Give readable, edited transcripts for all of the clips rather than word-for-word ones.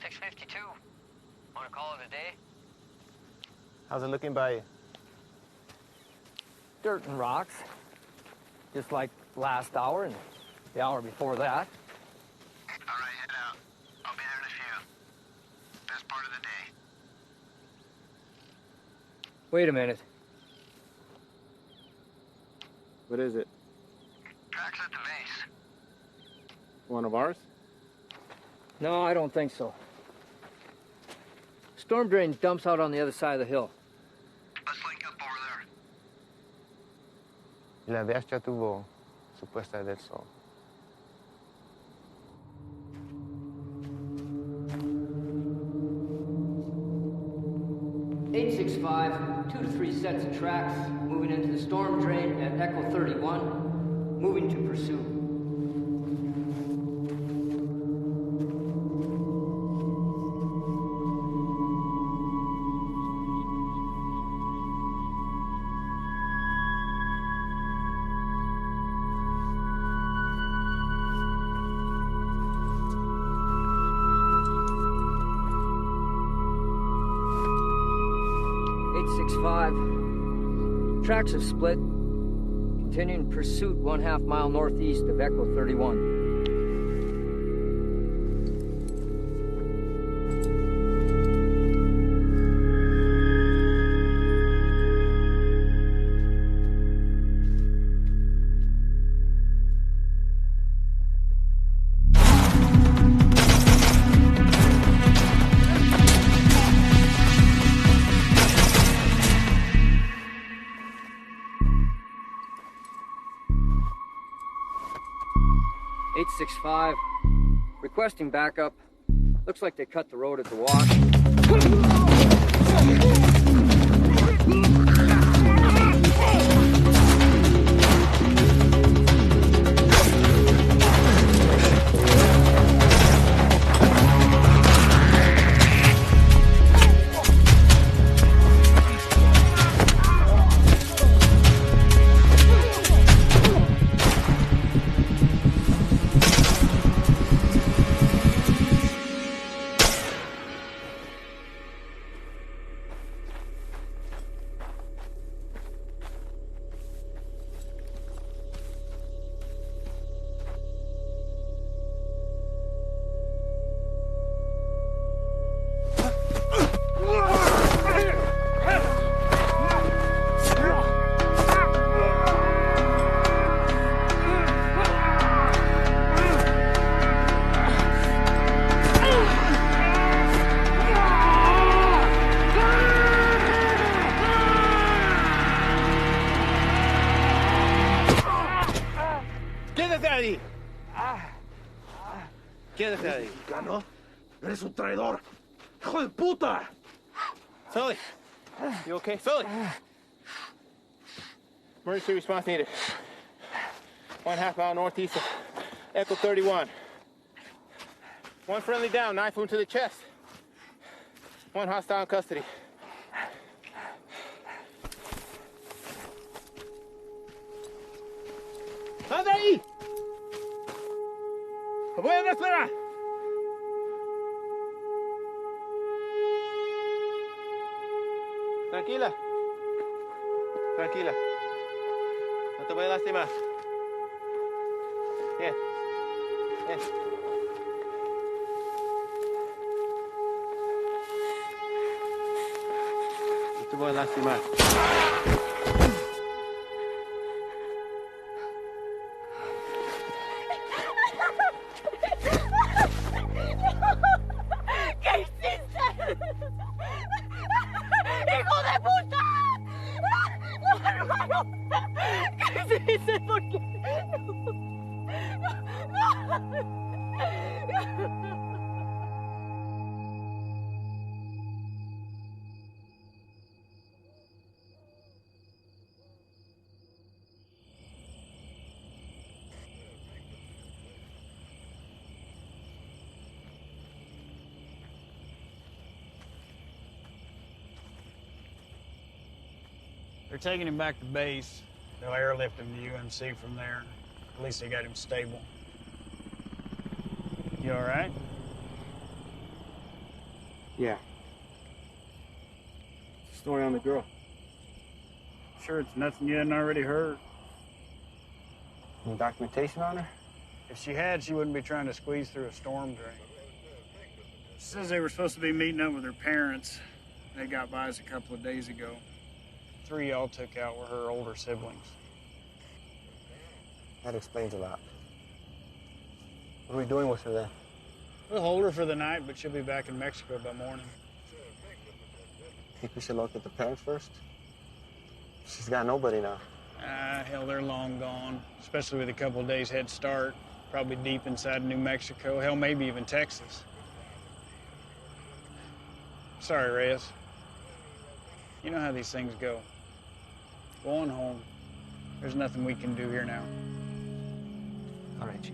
6:52. Want to call it a day? How's it looking by you? Dirt and rocks. Just like last hour and the hour before that. All right, head out. I'll be there in a few. Best part of the day. Wait a minute. What is it? Tracks at the base. One of ours? No, I don't think so. Storm drain dumps out on the other side of the hill. Let's link up over there. La verja tuvo supuesta del sol. (865), 2 to 3 sets of tracks, moving into the storm drain at Echo 31, moving to pursuit. Tracks have split. Continuing pursuit 1/2 mile northeast of Echo 31. (865), requesting backup. Looks like they cut the road at the wash. Quédate ahí. ¿Mexicano? ¡Eres un traidor! ¡Hijo de puta! Sully, you okay? Sully! Emergency response needed. 1/2 mile northeast of Echo 31. One friendly down, knife wound to the chest. One hostile in custody. ¡Sal de ahí! ¡Te voy a esperar! Tranquila. Tranquila. No te voy a lastimar. Bien. Bien. No te voy a lastimar. ¿Qué hiciste? ¡Hijo de puta! ¡No, hermano! ¿Qué hiciste? ¿Por qué? They're taking him back to base. They'll airlift him to UMC from there. At least they got him stable. You all right? Yeah. Story on the girl. Sure it's nothing you hadn't already heard. Any documentation on her? If she had, she wouldn't be trying to squeeze through a storm drain. She says they were supposed to be meeting up with her parents. They got by us a couple of days ago. 3 y'all took out were her older siblings. That explains a lot. What are we doing with her then? We'll hold her for the night, but she'll be back in Mexico by morning. Think we should locate the parents first? She's got nobody now. Hell, they're long gone, especially with a couple of days head start. Probably deep inside New Mexico, hell, maybe even Texas. Sorry, Reyes. You know how these things go. Go on home. There's nothing we can do here now. All right, Chief.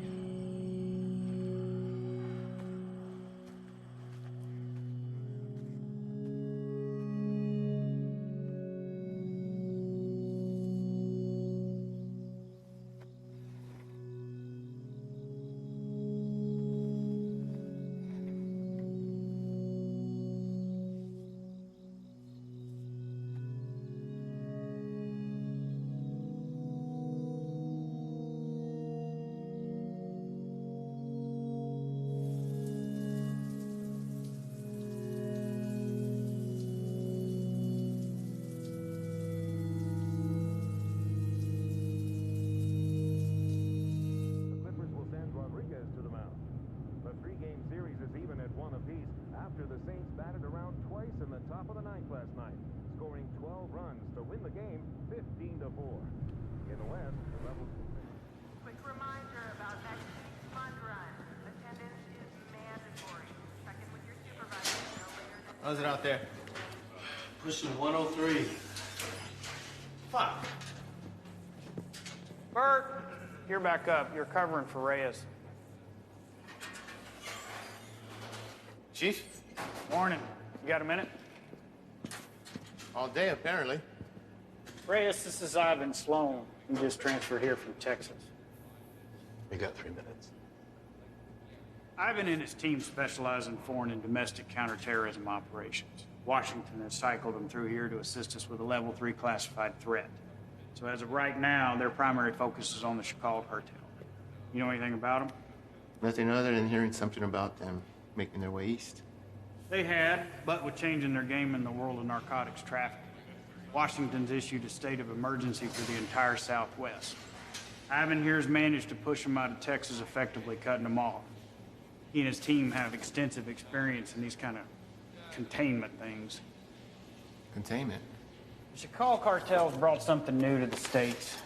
After the Saints batted around twice in the top of the ninth last night, scoring 12 runs to win the game 15-4. In the West, the Rebels... Quick reminder about next week's fund run. Attendance is mandatory. Check in with your supervisor no later than... How's it out there? Pushing 103. Fuck. Bert, you're back up. You're covering for Reyes. Chief? Morning. You got a minute? All day, apparently. Reyes, this is Ivan Sloan. He just transferred here from Texas. We got 3 minutes. Ivan and his team specialize in foreign and domestic counterterrorism operations. Washington has cycled them through here to assist us with a level 3 classified threat. So as of right now, their primary focus is on the 𝐷 cartel. You know anything about them? Nothing other than hearing something about them making their way east. They had, but with changing their game in the world of narcotics trafficking, Washington's issued a state of emergency for the entire Southwest. Ivan here's managed to push them out of Texas, effectively cutting them off. He and his team have extensive experience in these kind of containment things. Containment? The 𝐷 cartel's brought something new to the States.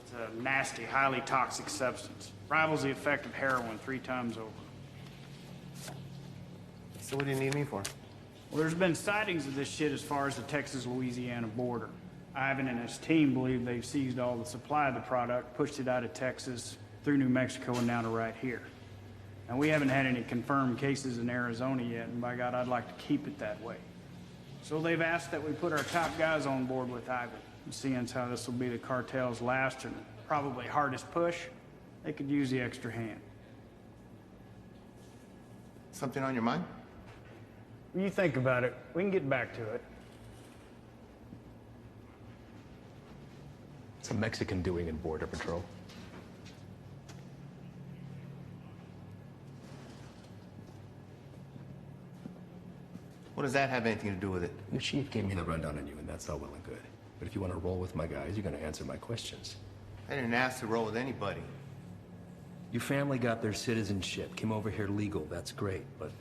It's a nasty, highly toxic substance. Rivals the effect of heroin 3 times over. So what do you need me for? Well, there's been sightings of this shit as far as the Texas-Louisiana border. Ivan and his team believe they've seized all the supply of the product, pushed it out of Texas, through New Mexico, and now to right here. And we haven't had any confirmed cases in Arizona yet, and by God, I'd like to keep it that way. So they've asked that we put our top guys on board with Ivan. And seeing as how this will be the cartel's last and probably hardest push, they could use the extra hand. Something on your mind? When you think about it, we can get back to it. What's a Mexican doing in Border Patrol? What does that have anything to do with it? The chief gave me the rundown on you, and that's all well and good. But if you want to roll with my guys, you're going to answer my questions. I didn't ask to roll with anybody. Your family got their citizenship, came over here legal, that's great, but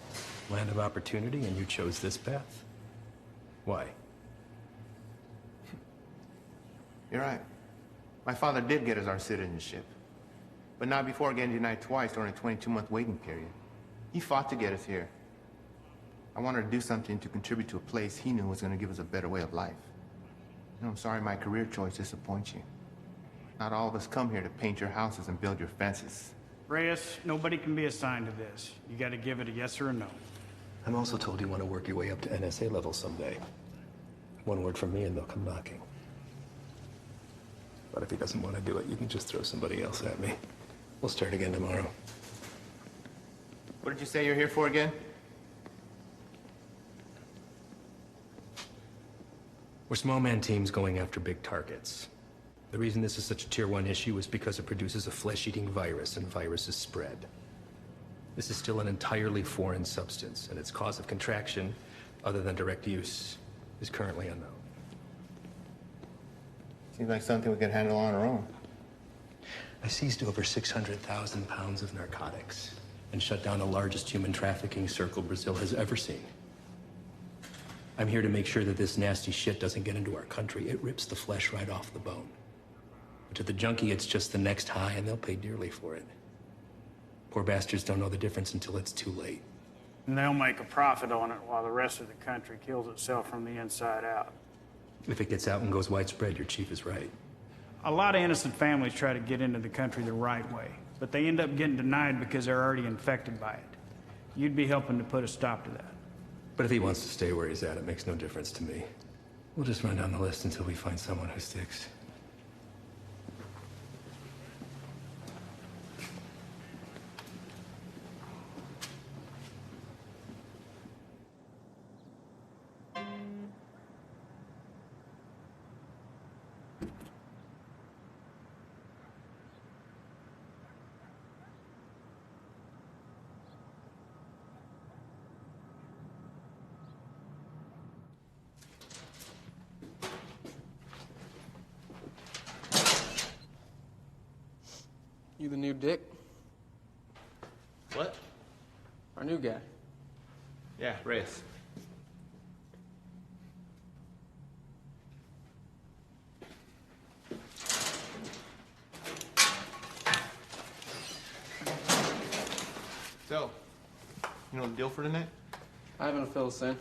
land of opportunity and you chose this path? Why? You're right. My father did get us our citizenship, but not before getting denied twice during a 22-month waiting period. He fought to get us here. I wanted to do something to contribute to a place he knew was going to give us a better way of life. You know, I'm sorry my career choice disappoints you. Not all of us come here to paint your houses and build your fences. Reyes, nobody can be assigned to this. You got to give it a yes or a no. I'm also told you want to work your way up to NSA level someday. One word from me and they'll come knocking. But if he doesn't want to do it, you can just throw somebody else at me. We'll start again tomorrow. What did you say you're here for again? We're small man teams going after big targets. The reason this is such a Tier 1 issue is because it produces a flesh-eating virus, and viruses spread. This is still an entirely foreign substance, and its cause of contraction, other than direct use, is currently unknown. Seems like something we could handle on our own. I seized over 600,000 pounds of narcotics and shut down the largest human trafficking circle Brazil has ever seen. I'm here to make sure that this nasty shit doesn't get into our country. It rips the flesh right off the bone. But to the junkie, it's just the next high, and they'll pay dearly for it. Poor bastards don't know the difference until it's too late. And they'll make a profit on it while the rest of the country kills itself from the inside out. If it gets out and goes widespread, your chief is right. A lot of innocent families try to get into the country the right way, but they end up getting denied because they're already infected by it. You'd be helping to put a stop to that. But if he wants to stay where he's at, it makes no difference to me. We'll just run down the list until we find someone who sticks. You the new Dick? What? Our new guy. Yeah, Reyes. So, you know the deal for tonight? I haven't fill us in.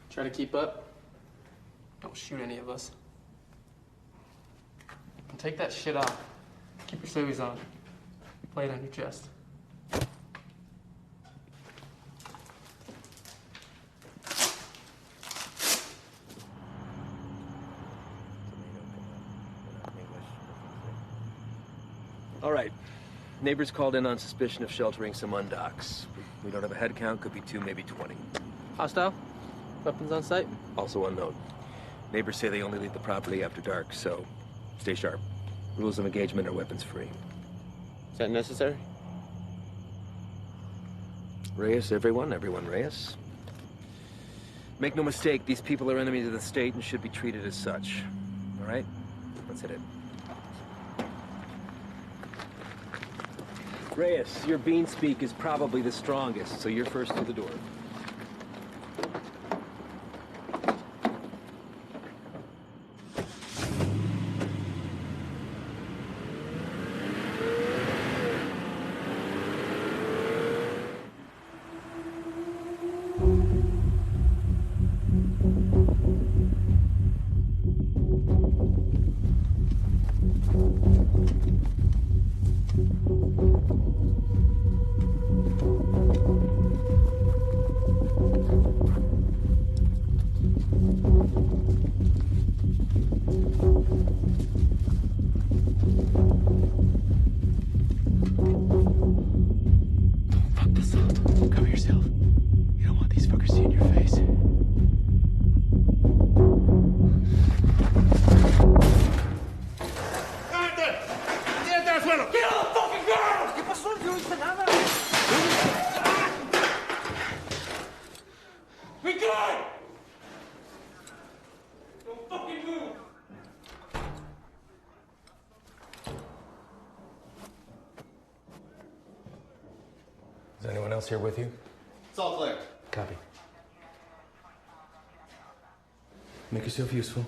Try to keep up. Don't shoot any of us. And take that shit off. Keep your civvies on. Play it on your chest. All right. Neighbors called in on suspicion of sheltering some undocks. We don't have a head count, could be 2, maybe 20. Hostile? Weapons on site? Also unknown. Neighbors say they only leave the property after dark, so stay sharp. Rules of engagement are weapons free. Is that necessary? Reyes, everyone Reyes. Make no mistake, these people are enemies of the state and should be treated as such. All right? Let's hit it. Reyes, your bean speak is probably the strongest, so you're first to the door. Is anyone else here with you? It's all clear. Copy. Make yourself useful.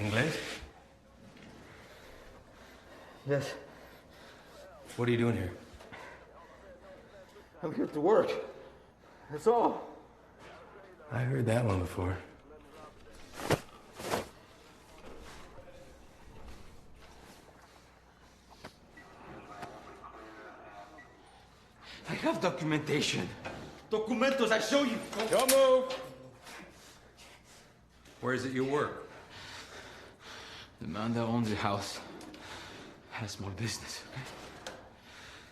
English? Yes. What are you doing here? I'm here to work. That's all. I heard that one before. I have documentation. Documentos, I show you. Don't move! Where is it you work? The man that owns the house has a small business.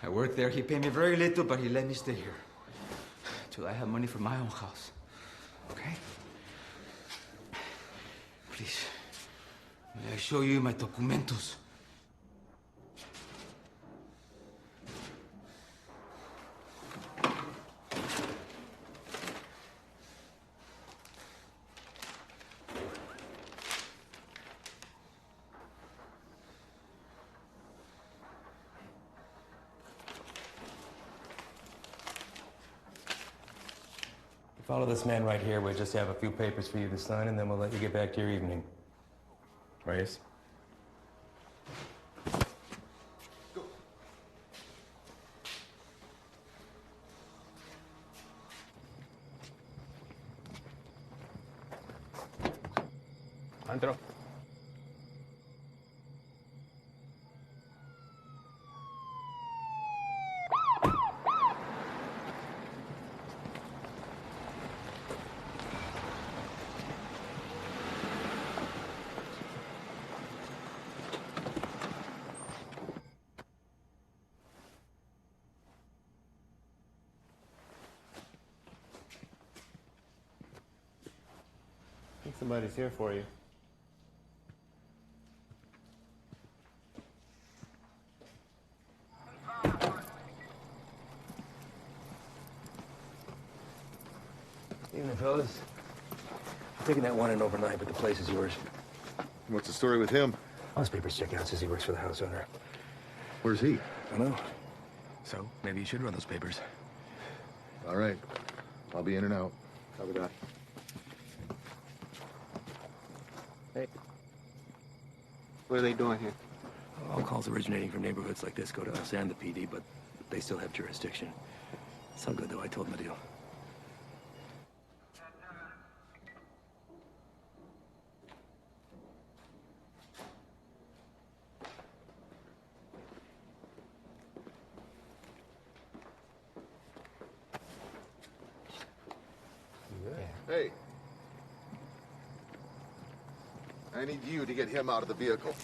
I work there. He paid me very little, but he let me stay here. Till I have money for my own house. okay? Please, may I show you my documentos? Follow this man right here. We'll just have a few papers for you to sign, and then we'll let you get back to your evening. Reyes? Go. Andro. I think somebody's here for you. Evening, fellas. I'm taking that one in overnight, but the place is yours. What's the story with him? All his papers check out. Says he works for the house owner. Where's he? I don't know. So, maybe you should run those papers. All right. I'll be in and out. Copy that. Hey. What are they doing here? All calls originating from neighborhoods like this go to us and the PD, but they still have jurisdiction. It's all good, though. I told them the deal. Hey. I need you to get him out of the vehicle.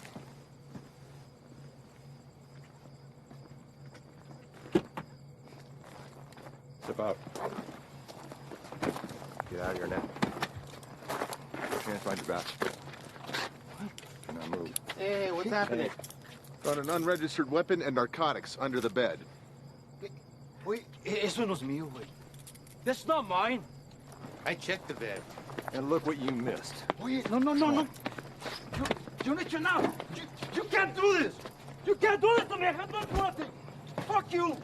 Step out. Get out of here now. Can't find your badge. Do not move. Hey, what's happening? Found an unregistered weapon and narcotics under the bed. Wait, eso no es mío, güey. That's not mine. I checked the bed. And look what you missed. Wait, no. You need to know. You can't do this. You can't do this to me. I have done nothing. Fuck you.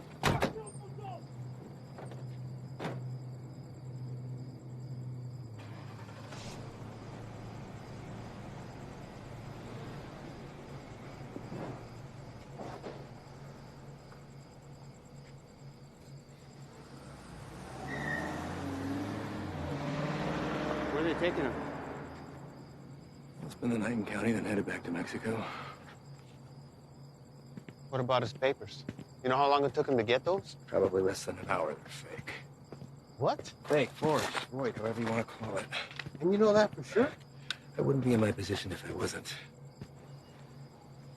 Where are they taking him? We'll spend the night in county, then headed back to Mexico. What about his papers? You know how long it took him to get those? Probably less than an hour. They're fake. What? Fake, forged, void, however you want to call it. And you know that for sure? I wouldn't be in my position if I wasn't.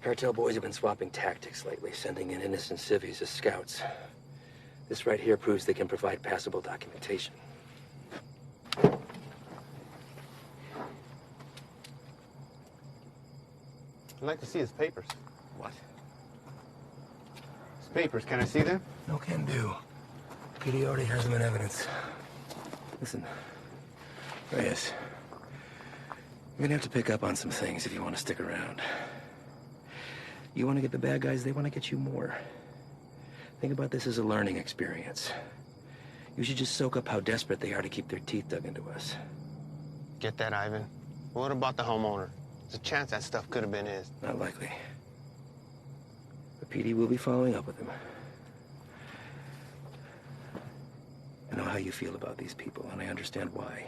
Cartel boys have been swapping tactics lately, sending in innocent civvies as scouts. This right here proves they can provide passable documentation. I'd like to see his papers. What? His papers, can I see them? No can do. PD already has them in evidence. Listen, Reyes, you're gonna have to pick up on some things if you want to stick around. You want to get the bad guys, they want to get you more. Think about this as a learning experience. You should just soak up how desperate they are to keep their teeth dug into us. Get that, Ivan. What about the homeowner? There's a chance that stuff could have been his. Not likely. The PD will be following up with him. I know how you feel about these people, and I understand why.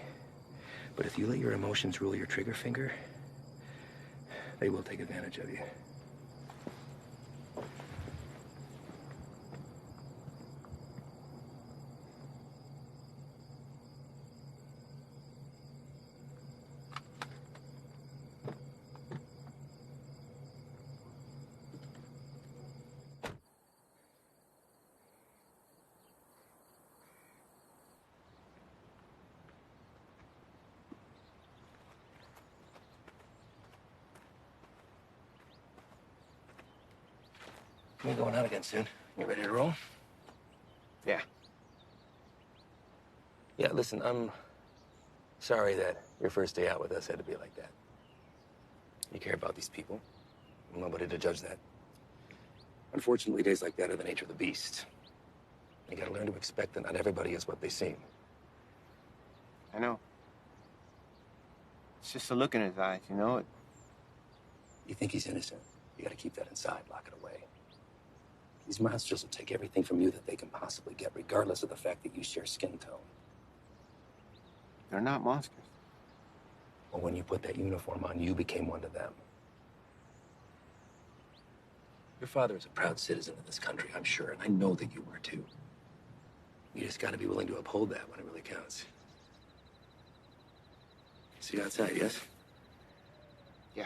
But if you let your emotions rule your trigger finger, they will take advantage of you. We're going out again soon. You ready to roll? Yeah. Yeah, listen, I'm sorry that your first day out with us had to be like that. You care about these people. I'm nobody to judge that. Unfortunately, days like that are the nature of the beast. You gotta learn to expect that not everybody is what they seem. I know. It's just a look in his eyes, you know? You think he's innocent? You gotta keep that inside, lock it away. These monsters will take everything from you that they can possibly get, regardless of the fact that you share skin tone. They're not monsters. Well, when you put that uniform on, you became one to them. Your father is a proud citizen of this country, I'm sure, and I know that you are too. You just gotta be willing to uphold that when it really counts. See you outside, yes? Yeah.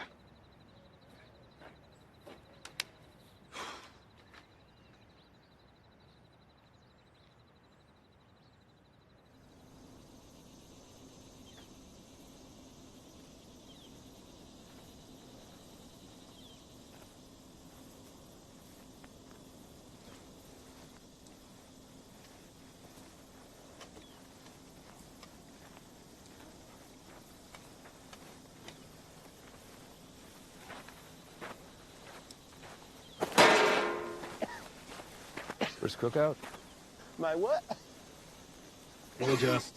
First cookout? My what? We'll adjust.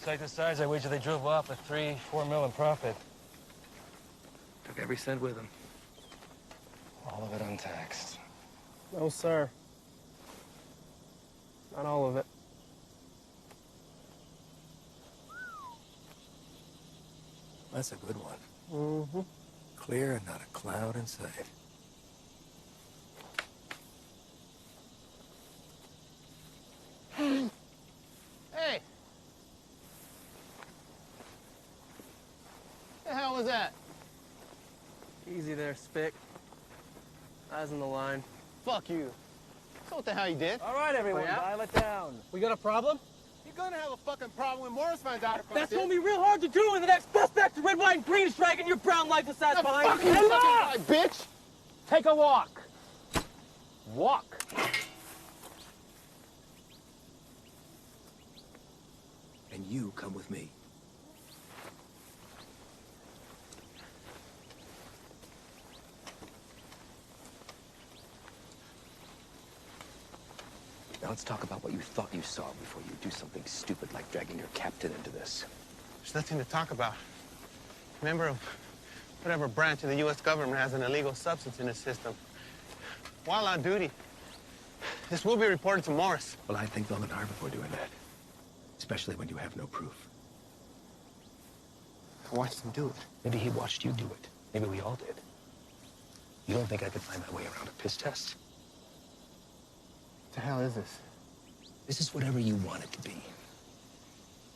Like the size, I wager they drove off with 3-4 mil in profit. Took every cent with them. All of it untaxed. No, sir. Not all of it. That's a good one. Mm-hmm. Clear and not a cloud in sight. Hey! The hell was that? Easy there, Spick. Eyes on the line. Fuck you. So what the hell you did? All right, everyone, dial it down. We got a problem? You're gonna have a fucking problem when Morris finds out about That's this. gonna be real hard to do when the next suspect to red, white, and green is dragging your brown life aside behind. Fucking right, bitch! Take a walk. Walk. And you come with me. Now let's talk about what you thought you saw before you do something stupid like dragging your captain into this. There's nothing to talk about. Member of whatever branch of the U.S. government has an illegal substance in its system. While on duty, this will be reported to Morris. Well, I think long and hard before doing that. Especially when you have no proof. I watched him do it. Maybe he watched you do it. Maybe we all did. You don't think I could find my way around a piss test? What the hell is this? This is whatever you want it to be.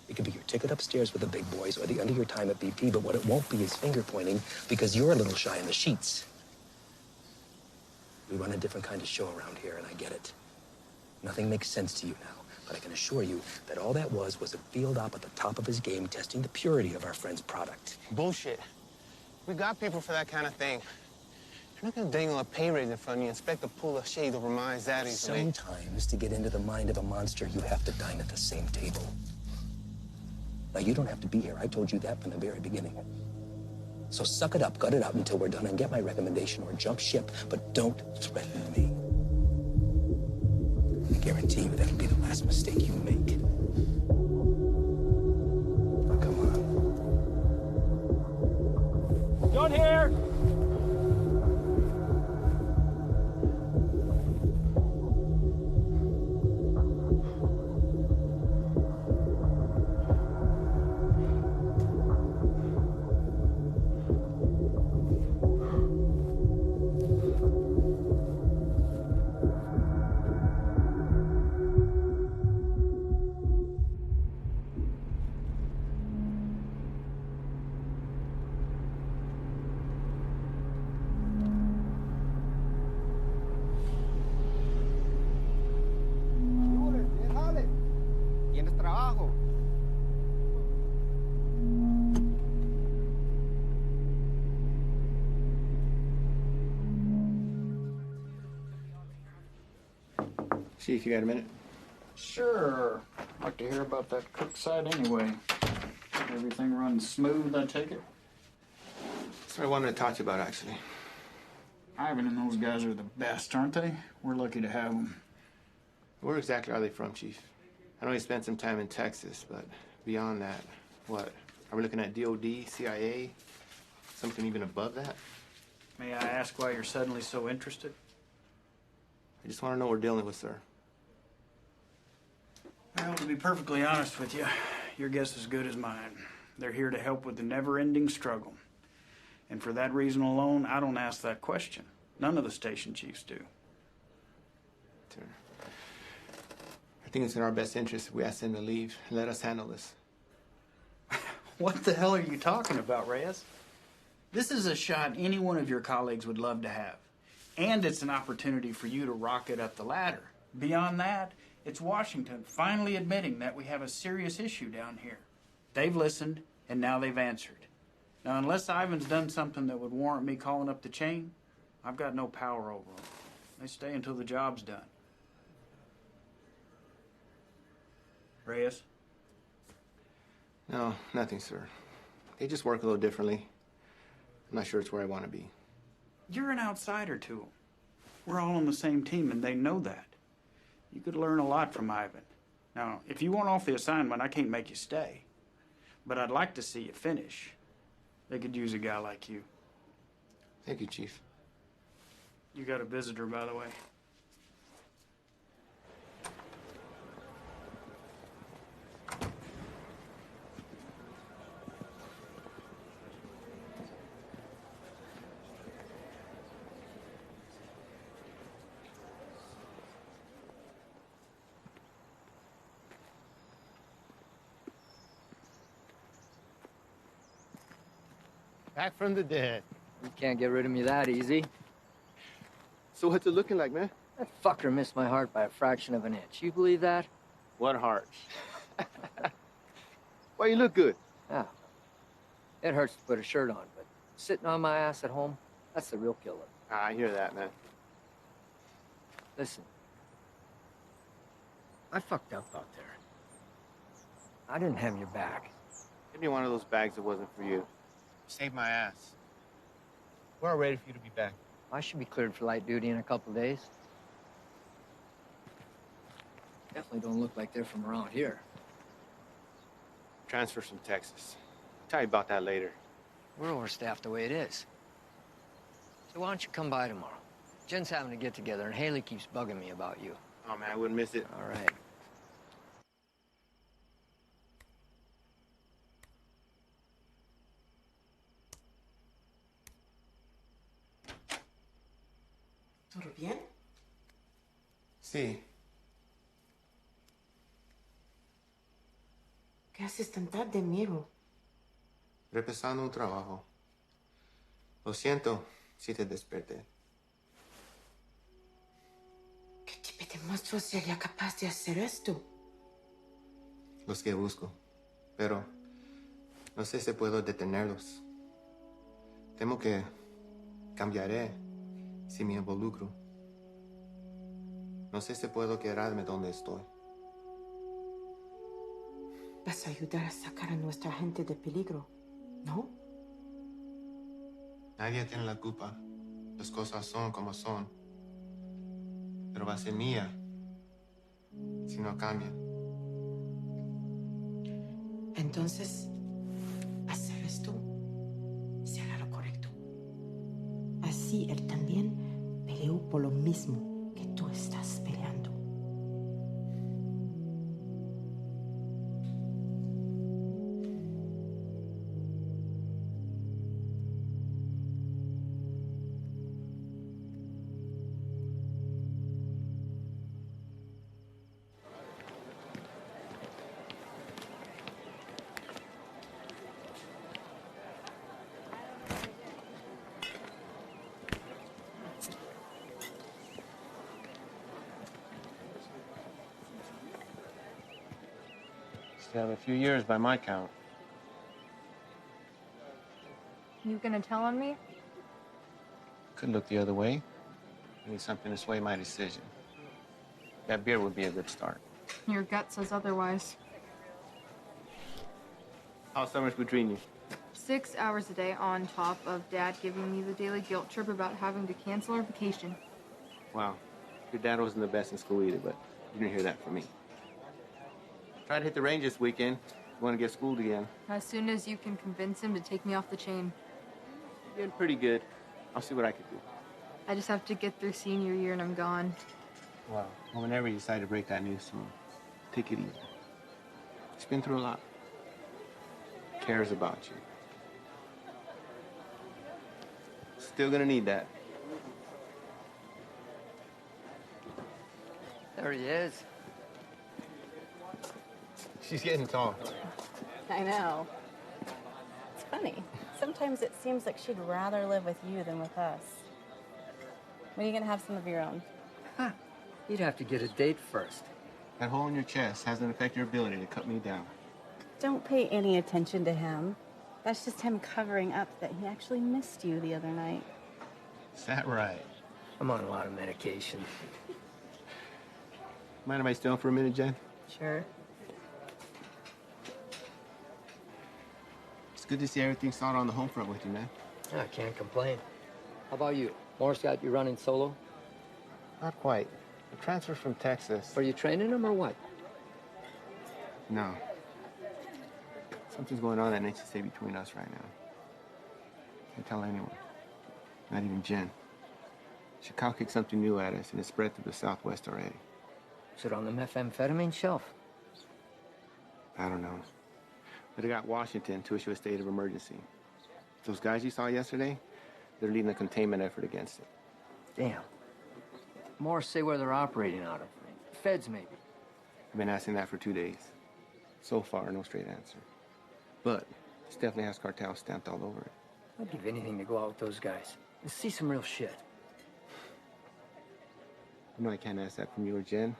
It could be your ticket upstairs with the big boys or the end of your time at BP, but what it won't be is finger pointing because you're a little shy in the sheets. We run a different kind of show around here, and I get it. Nothing makes sense to you now, but I can assure you that all that was a field op at the top of his game testing the purity of our friend's product. Bullshit. We got people for that kind of thing. You're not gonna dangle a pay raise in front of you and expect to pull a shade over my eyes that easily. Sometimes, to get into the mind of a monster, you have to dine at the same table. Now, you don't have to be here. I told you that from the very beginning. So suck it up, gut it out until we're done and get my recommendation or jump ship, but don't threaten me. I guarantee you that'll be the last mistake you make. Now, come on. Done here. Chief, you got a minute? Sure. I'd like to hear about that cook site anyway. Everything runs smooth, I take it? That's what I wanted to talk to you about, actually. Ivan and those guys are the best, aren't they? We're lucky to have them. Where exactly are they from, Chief? I know he spent some time in Texas, but beyond that, what? Are we looking at DOD, CIA, something even above that? May I ask why you're suddenly so interested? I just want to know what we're dealing with, sir. Well, to be perfectly honest with you, your guess is as good as mine. They're here to help with the never-ending struggle. And for that reason alone, I don't ask that question. None of the station chiefs do. Sir, I think it's in our best interest if we ask them to leave and let us handle this. What the hell are you talking about, Reyes? This is a shot any one of your colleagues would love to have. And it's an opportunity for you to rocket up the ladder. Beyond that, it's Washington finally admitting that we have a serious issue down here. They've listened, and now they've answered. Now, unless Ivan's done something that would warrant me calling up the chain, I've got no power over them. They stay until the job's done. Reyes? No, nothing, sir. They just work a little differently. I'm not sure it's where I want to be. You're an outsider to them. We're all on the same team, and they know that. You could learn a lot from Ivan. Now, if you want off the assignment, I can't make you stay. But I'd like to see you finish. They could use a guy like you. Thank you, Chief. You got a visitor, by the way. Back from the dead. You can't get rid of me that easy. So what's it looking like, man? That fucker missed my heart by a fraction of an inch. You believe that? What heart? Why, you look good. Yeah. It hurts to put a shirt on, but sitting on my ass at home, that's the real killer. I hear that, man. Listen. I fucked up out there. I didn't have your back. Give me one of those bags that wasn't for you. Saved my ass. We're all ready for you to be back. I should be cleared for light duty in a couple days. Definitely don't look like they're from around here. Transfers from Texas. I'll tell you about that later. We're overstaffed the way it is. So why don't you come by tomorrow? Jen's having a get-together, and Haley keeps bugging me about you. Oh, man, I wouldn't miss it. All right. ¿Todo bien? Sí. ¿Qué haces tan tarde, Miro? Repasando un trabajo. Lo siento si te desperté. ¿Qué tipo de monstruo sería capaz de hacer esto? Los que busco. Pero no sé si puedo detenerlos. Temo que cambiaré si me involucro. No sé si puedo quedarme donde estoy. Vas a ayudar a sacar a nuestra gente de peligro, ¿no? Nadie tiene la culpa. Las cosas son como son. Pero va a ser mía si no cambian. Entonces, hacer esto será lo correcto. Así él también peleó por lo mismo que tú estás peleando. Still have a few years by my count. You gonna tell on me? Could look the other way. I need something to sway my decision. That beer would be a good start. Your gut says otherwise. How's summers between you? 6 hours a day on top of Dad giving me the daily guilt trip about having to cancel our vacation. Wow. Your dad wasn't the best in school either, but you didn't hear that from me. Try to hit the range this weekend. You want to get schooled again. As soon as you can convince him to take me off the chain. You're doing pretty good. I'll see what I can do. I just have to get through senior year and I'm gone. Well, whenever you decide to break that news to me, take it easy. He's been through a lot. Cares about you. Still gonna need that. There he is. She's getting tall. I know. It's funny. Sometimes it seems like she'd rather live with you than with us. When are you gonna have some of your own? Huh. You'd have to get a date first. That hole in your chest hasn't affected your ability to cut me down. Don't pay any attention to him. That's just him covering up that he actually missed you the other night. Is that right? I'm on a lot of medication. Mind if I stay on for a minute, Jen? Sure. It's good to see everything sorted on the home front with you, man. I can't complain. How about you? Morris got you running solo? Not quite. I transferred from Texas. Are you training him or what? No. Something's going on that needs to stay between us right now. Can't tell anyone. Not even Jen. Chicago kicked something new at us, and it spread through the Southwest already. Is it on the methamphetamine shelf? I don't know. But it got Washington to issue a state of emergency. Those guys you saw yesterday, they're leading a containment effort against it. Damn. Morris say where they're operating out of. Feds, maybe. I've been asking that for 2 days. So far, no straight answer. But this definitely has cartel stamped all over it. I'd give anything to go out with those guys and see some real shit. You know I can't ask that from you or Jen.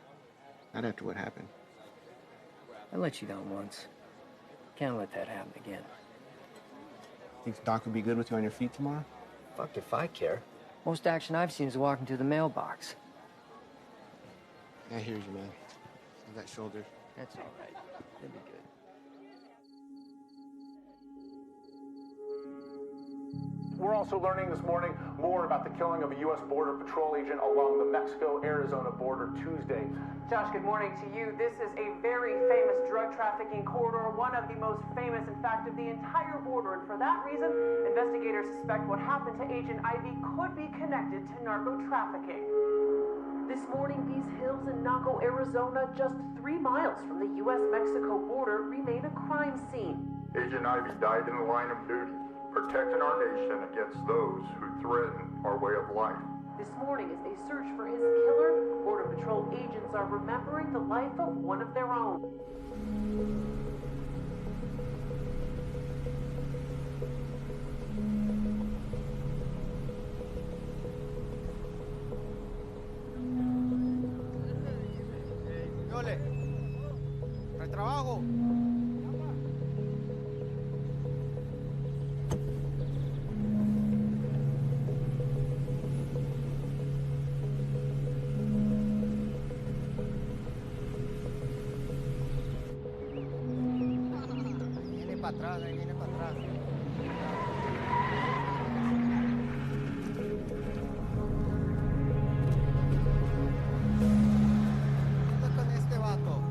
Not after what happened. I let you down once. Can't let that happen again. Think Doc would be good with you on your feet tomorrow? Fuck if I care. Most action I've seen is walking to the mailbox. I hear you, man. That shoulder. That's all right. It'll be good. We're also learning this morning more about the killing of a U.S. Border Patrol agent along the Mexico-Arizona border Tuesday. Josh, good morning to you. This is a very famous drug trafficking corridor, one of the most famous, in fact, of the entire border. And for that reason, investigators suspect what happened to Agent Ivy could be connected to narco trafficking. This morning, these hills in Naco, Arizona, just 3 miles from the U.S.-Mexico border, remain a crime scene. Agent Ivy died in the line of duty, protecting our nation against those who threaten our way of life. This morning, as they search for his killer, Border Patrol agents are remembering the life of one of their own. Yole, retrabajo. Atrás, ahí viene para atrás. ¿Qué onda con este vato?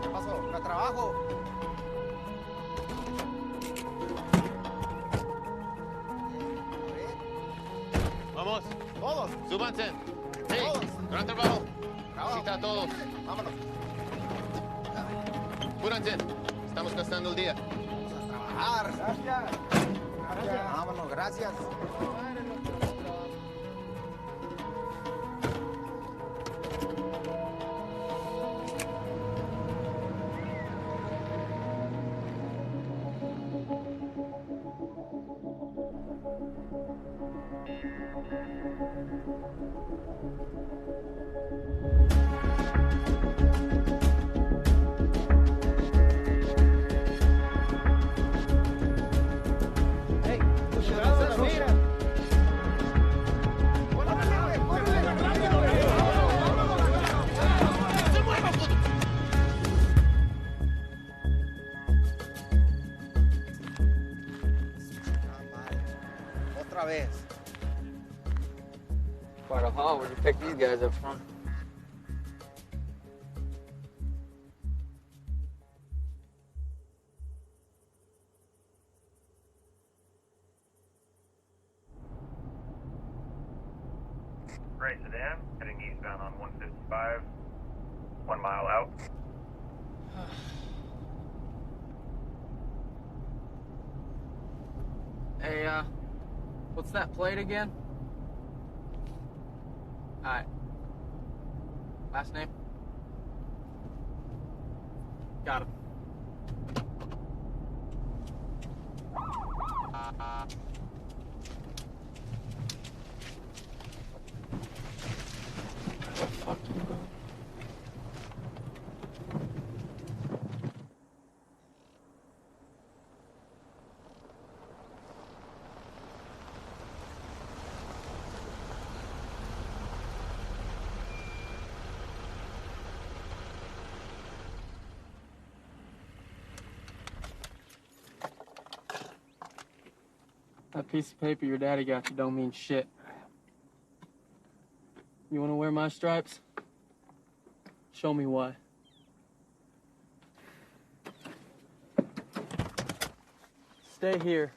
¿Qué pasó? ¿Me trabajo? Vamos. Todos. Súbanse. Sí. Todos. Gran trabajo. Trabajo. Cita a todos. Vámonos. Apúrense. Estamos gastando el día. Vamos a trabajar. Gracias. Gracias. Vámonos, gracias. Pick these guys up front. Gray sedan, heading eastbound on 155, 1 mile out. Hey, what's that plate again? Alright. Last name? Got him. That piece of paper your daddy got you don't mean shit. You wanna wear my stripes? Show me why. Stay here.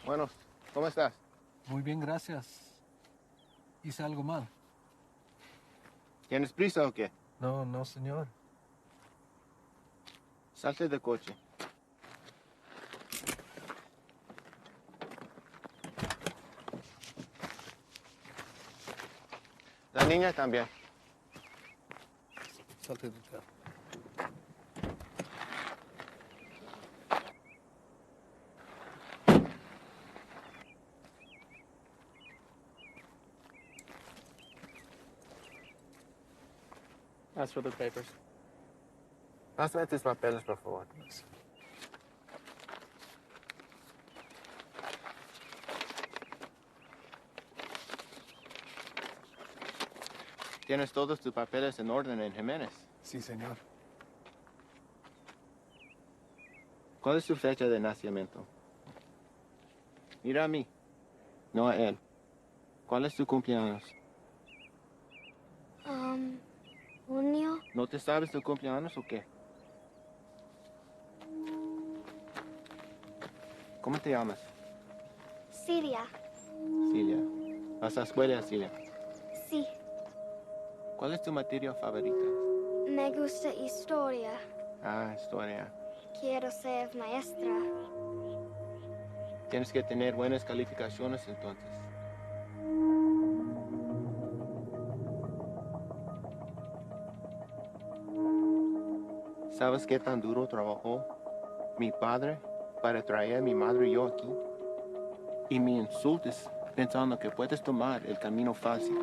Bueno, ¿cómo estás? Muy bien, gracias. ¿Hice algo mal? ¿Tienes prisa o qué? No, no, señor. Salte del coche. La niña también. Salte del carro. That's for the papers. Pásame tus papeles, por favor. ¿Tienes todos tus papeles en orden en Jiménez? Sí, señor. ¿Cuál es su fecha de nacimiento? Mira a mí, no a él. ¿Cuál es tu cumpleaños? Junio. ¿No te sabes tu cumpleaños o qué? ¿Cómo te llamas? Siria. Cilia. ¿Vas a la escuela, Cilia? Sí. ¿Cuál es tu materia favorita? Me gusta historia. Ah, historia. Quiero ser maestra. Tienes que tener buenas calificaciones entonces. ¿Sabes qué tan duro trabajó mi padre para traer a mi madre y yo aquí? Y me insultes pensando que puedes tomar el camino fácil.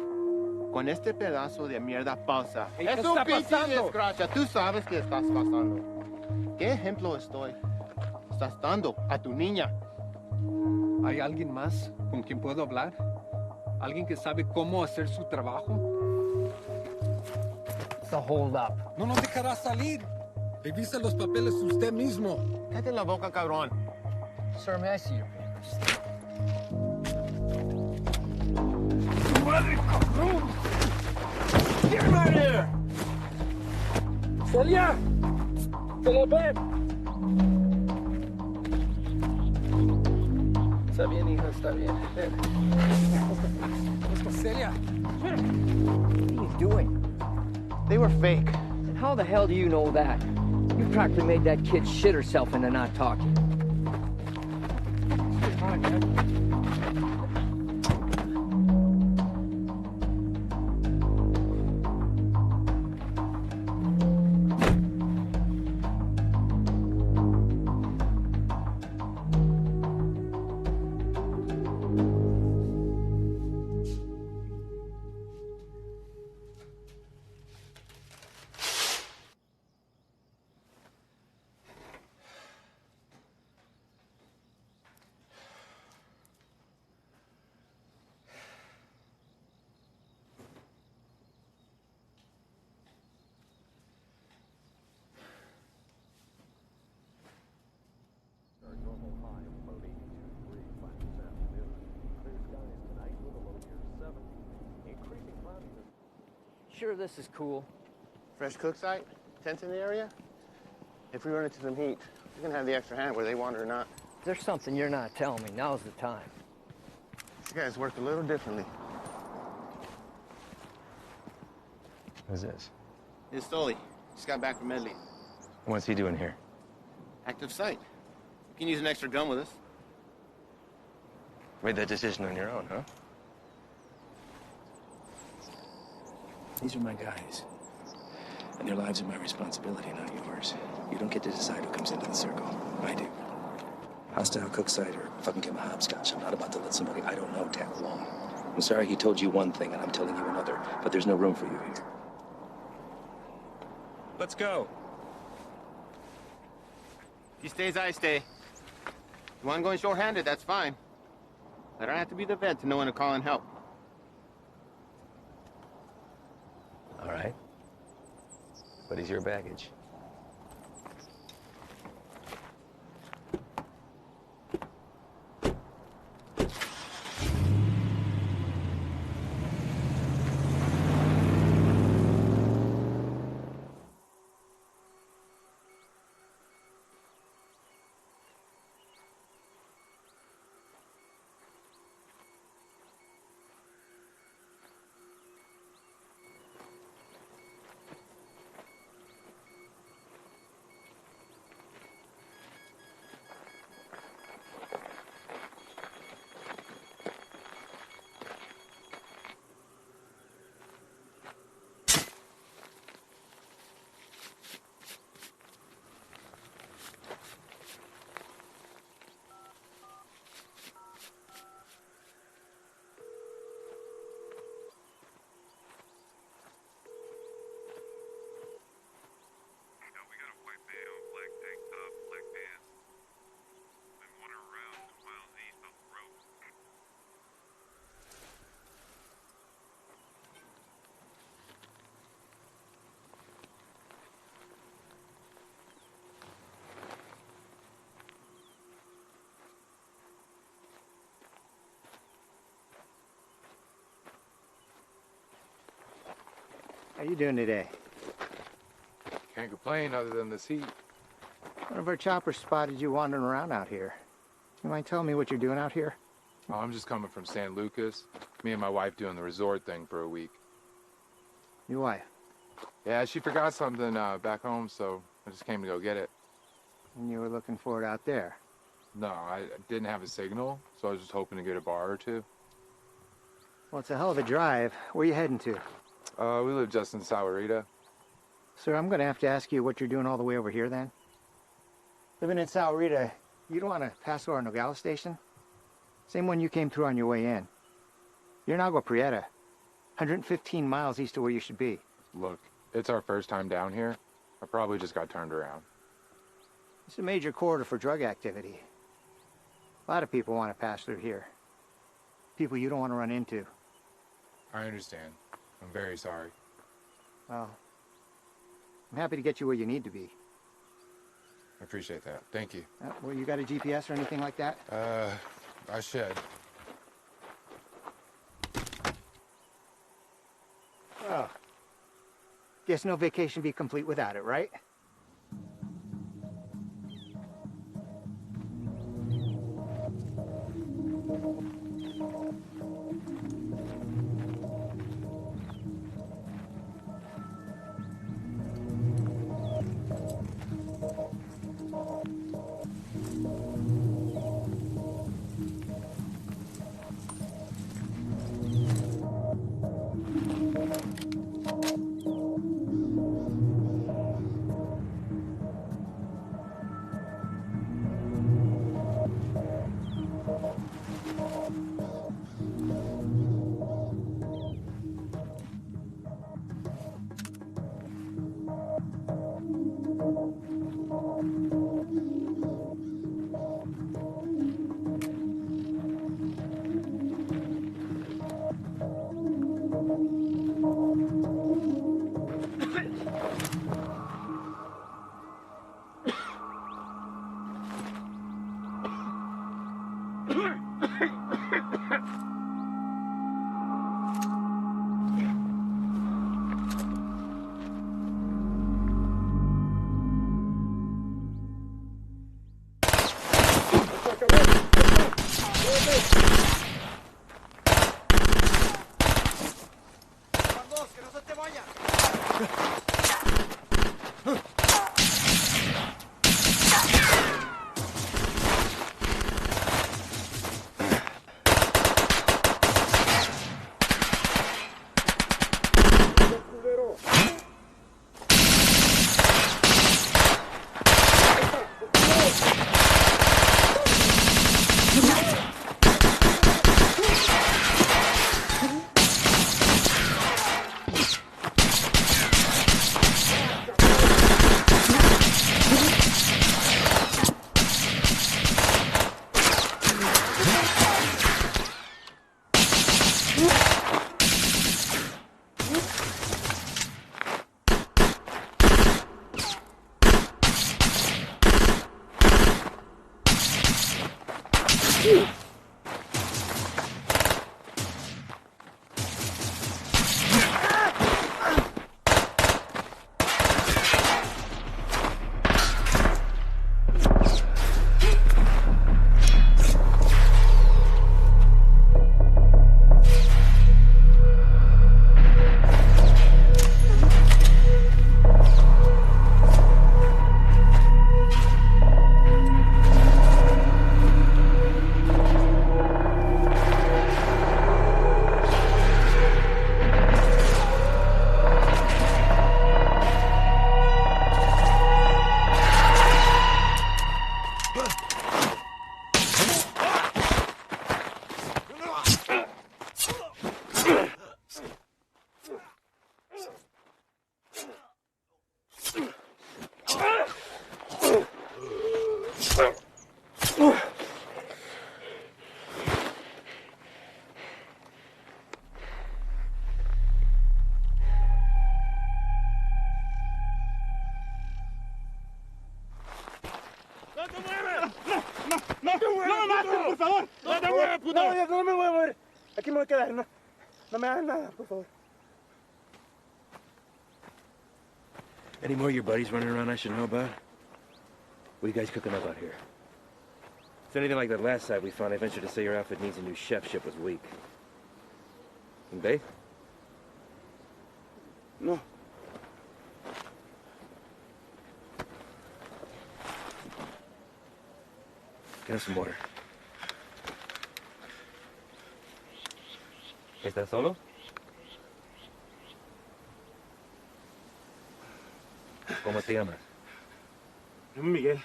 Con este pedazo de mierda falsa. Hey, es ¿qué un está pinche pasando? desgracia. Tú sabes qué estás pasando. ¿Qué ejemplo estás dando a tu niña? ¿Hay alguien más con quien puedo hablar? ¿Alguien que sabe cómo hacer su trabajo? It's a hold up. No nos dejará salir. Revisa los papeles usted mismo. Cállate la boca, cabrón. Sir, may I see your papers? ¡Madre, cabrón! Get him out of here! ¡Celia! ¡Celia, ven! Está bien, hija, está bien. Ven. Celia! What are you doing? They were fake. And how the hell do you know that? You practically made that kid shit herself into not talking. Come on, man. sure this is cool? Fresh cook site? Tents in the area? If we run into some heat, we're gonna have the extra hand whether they want it or not. There's something you're not telling me. Now's the time. These guys work a little differently. Who's this? It's Stoli. Just got back from Medley. What's he doing here? Active site. You can use an extra gun with us. Made that decision on your own, huh? These are my guys. And their lives are my responsibility, not yours. You don't get to decide who comes into the circle. I do. Hostile cook site or fucking give him a hopscotch. I'm not about to let somebody I don't know tag along. I'm sorry he told you one thing and I'm telling you another, but there's no room for you here. Let's go. He stays, I stay. You want going short-handed, that's fine. I don't have to be the vet to know when to call in help. All right. What is your baggage? How you doing today? Can't complain other than this heat. One of our choppers spotted you wandering around out here. You mind telling me what you're doing out here? Oh, I'm just coming from San Lucas. Me and my wife doing the resort thing for a week. Your wife? Yeah, she forgot something back home, so I just came to go get it. And you were looking for it out there? No, I didn't have a signal, so I was just hoping to get a bar or two. Well, it's a hell of a drive. Where are you heading to? We live just in 𝐷. Sir, I'm going to have to ask you what you're doing all the way over here, then. Living in 𝐷, you don't want to pass over Nogales Station? Same one you came through on your way in. You're in Agua Prieta, 115 miles east of where you should be. Look, it's our first time down here. I probably just got turned around. It's a major corridor for drug activity. A lot of people want to pass through here. People you don't want to run into. I understand. I'm very sorry. Well, I'm happy to get you where you need to be. I appreciate that. Thank you. Well, you got a GPS or anything like that? I should. Oh. Guess no vacation be complete without it, right? por favor. No te muevas, puto. No me voy a mover. Aquí me voy a quedar. No me hagan nada, por favor. Any more of your buddies running around I should know about? What are you guys cooking up out here? If it's anything like that last site we found, I venture to say your outfit needs a new chef. Ship was weak. 𝐷? No. Get us some water. ¿Estás solo? ¿Cómo te llamas? Miguel.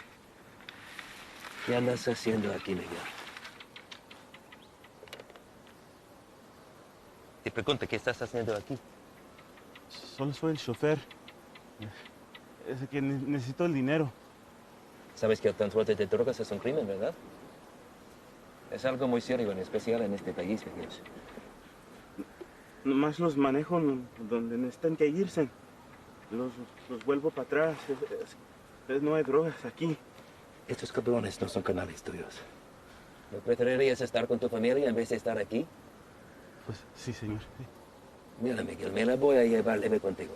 ¿Qué andas haciendo aquí, Miguel? Te pregunto, ¿qué estás haciendo aquí? Solo soy el chofer. Es que necesito el dinero. Sabes que el transporte de drogas es un crimen, ¿verdad? Es algo muy serio, en especial en este país, Miguel. Nomás los manejo donde necesitan que irse. Los vuelvo para atrás. No hay drogas aquí. Estos cabrones no son canales tuyos. ¿No preferirías estar con tu familia en vez de estar aquí? Pues sí, señor. Sí. Mira, Miguel, me la voy a llevar leve contigo.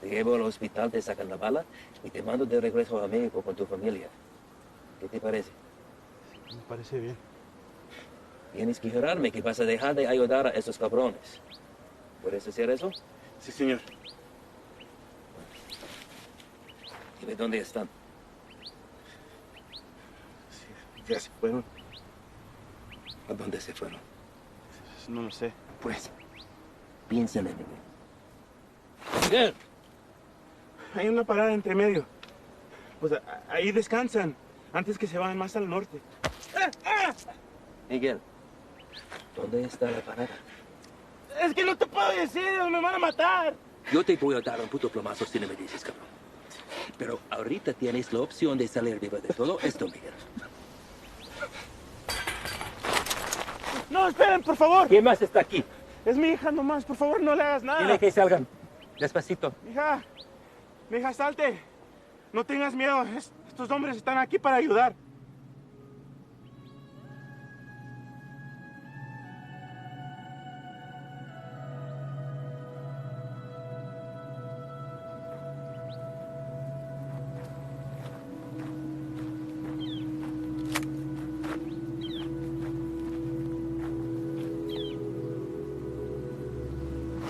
Te llevo al hospital, te sacan la bala y te mando de regreso a México con tu familia. ¿Qué te parece? Me parece bien. Tienes que jurarme que vas a dejar de ayudar a esos cabrones. ¿Puedes hacer eso? Sí, señor. Dime dónde están. Sí, ya se fueron. ¿A dónde se fueron? No lo sé. Pues, piensa en él, Miguel. ¡Miguel! Hay una parada entre medio. Pues ahí descansan, antes que se vayan más al norte. Miguel, ¿dónde está la parada? Es que no te puedo decir, me van a matar. Yo te voy a dar un puto plomazo si no me dices, cabrón. Pero ahorita tienes la opción de salir vivo de todo esto, Miguel. No, esperen, por favor. ¿Quién más está aquí? Es mi hija nomás, por favor, no le hagas nada. Dile que salgan. Despacito. Mija, salte. No tengas miedo, estos hombres están aquí para ayudar.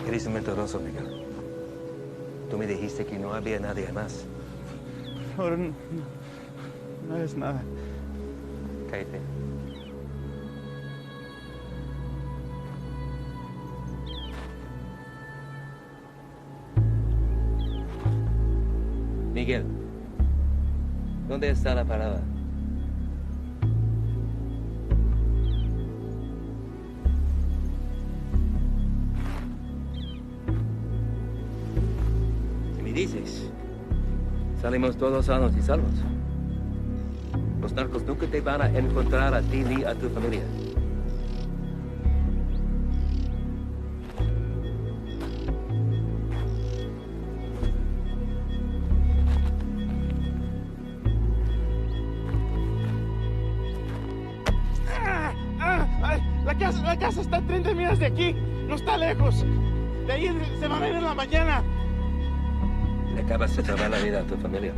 Eres un mentiroso, Miguel. Tú me dijiste que no había nadie más. Ahora no es nada. Cállate. Miguel, ¿dónde está la parada? Dices, salimos todos sanos y salvos. Los narcos nunca te van a encontrar a ti ni a tu familia. La casa está a 30 millas de aquí, no está lejos. De ahí se van a ir en la mañana. Le acabas de salvar la vida a tu familia.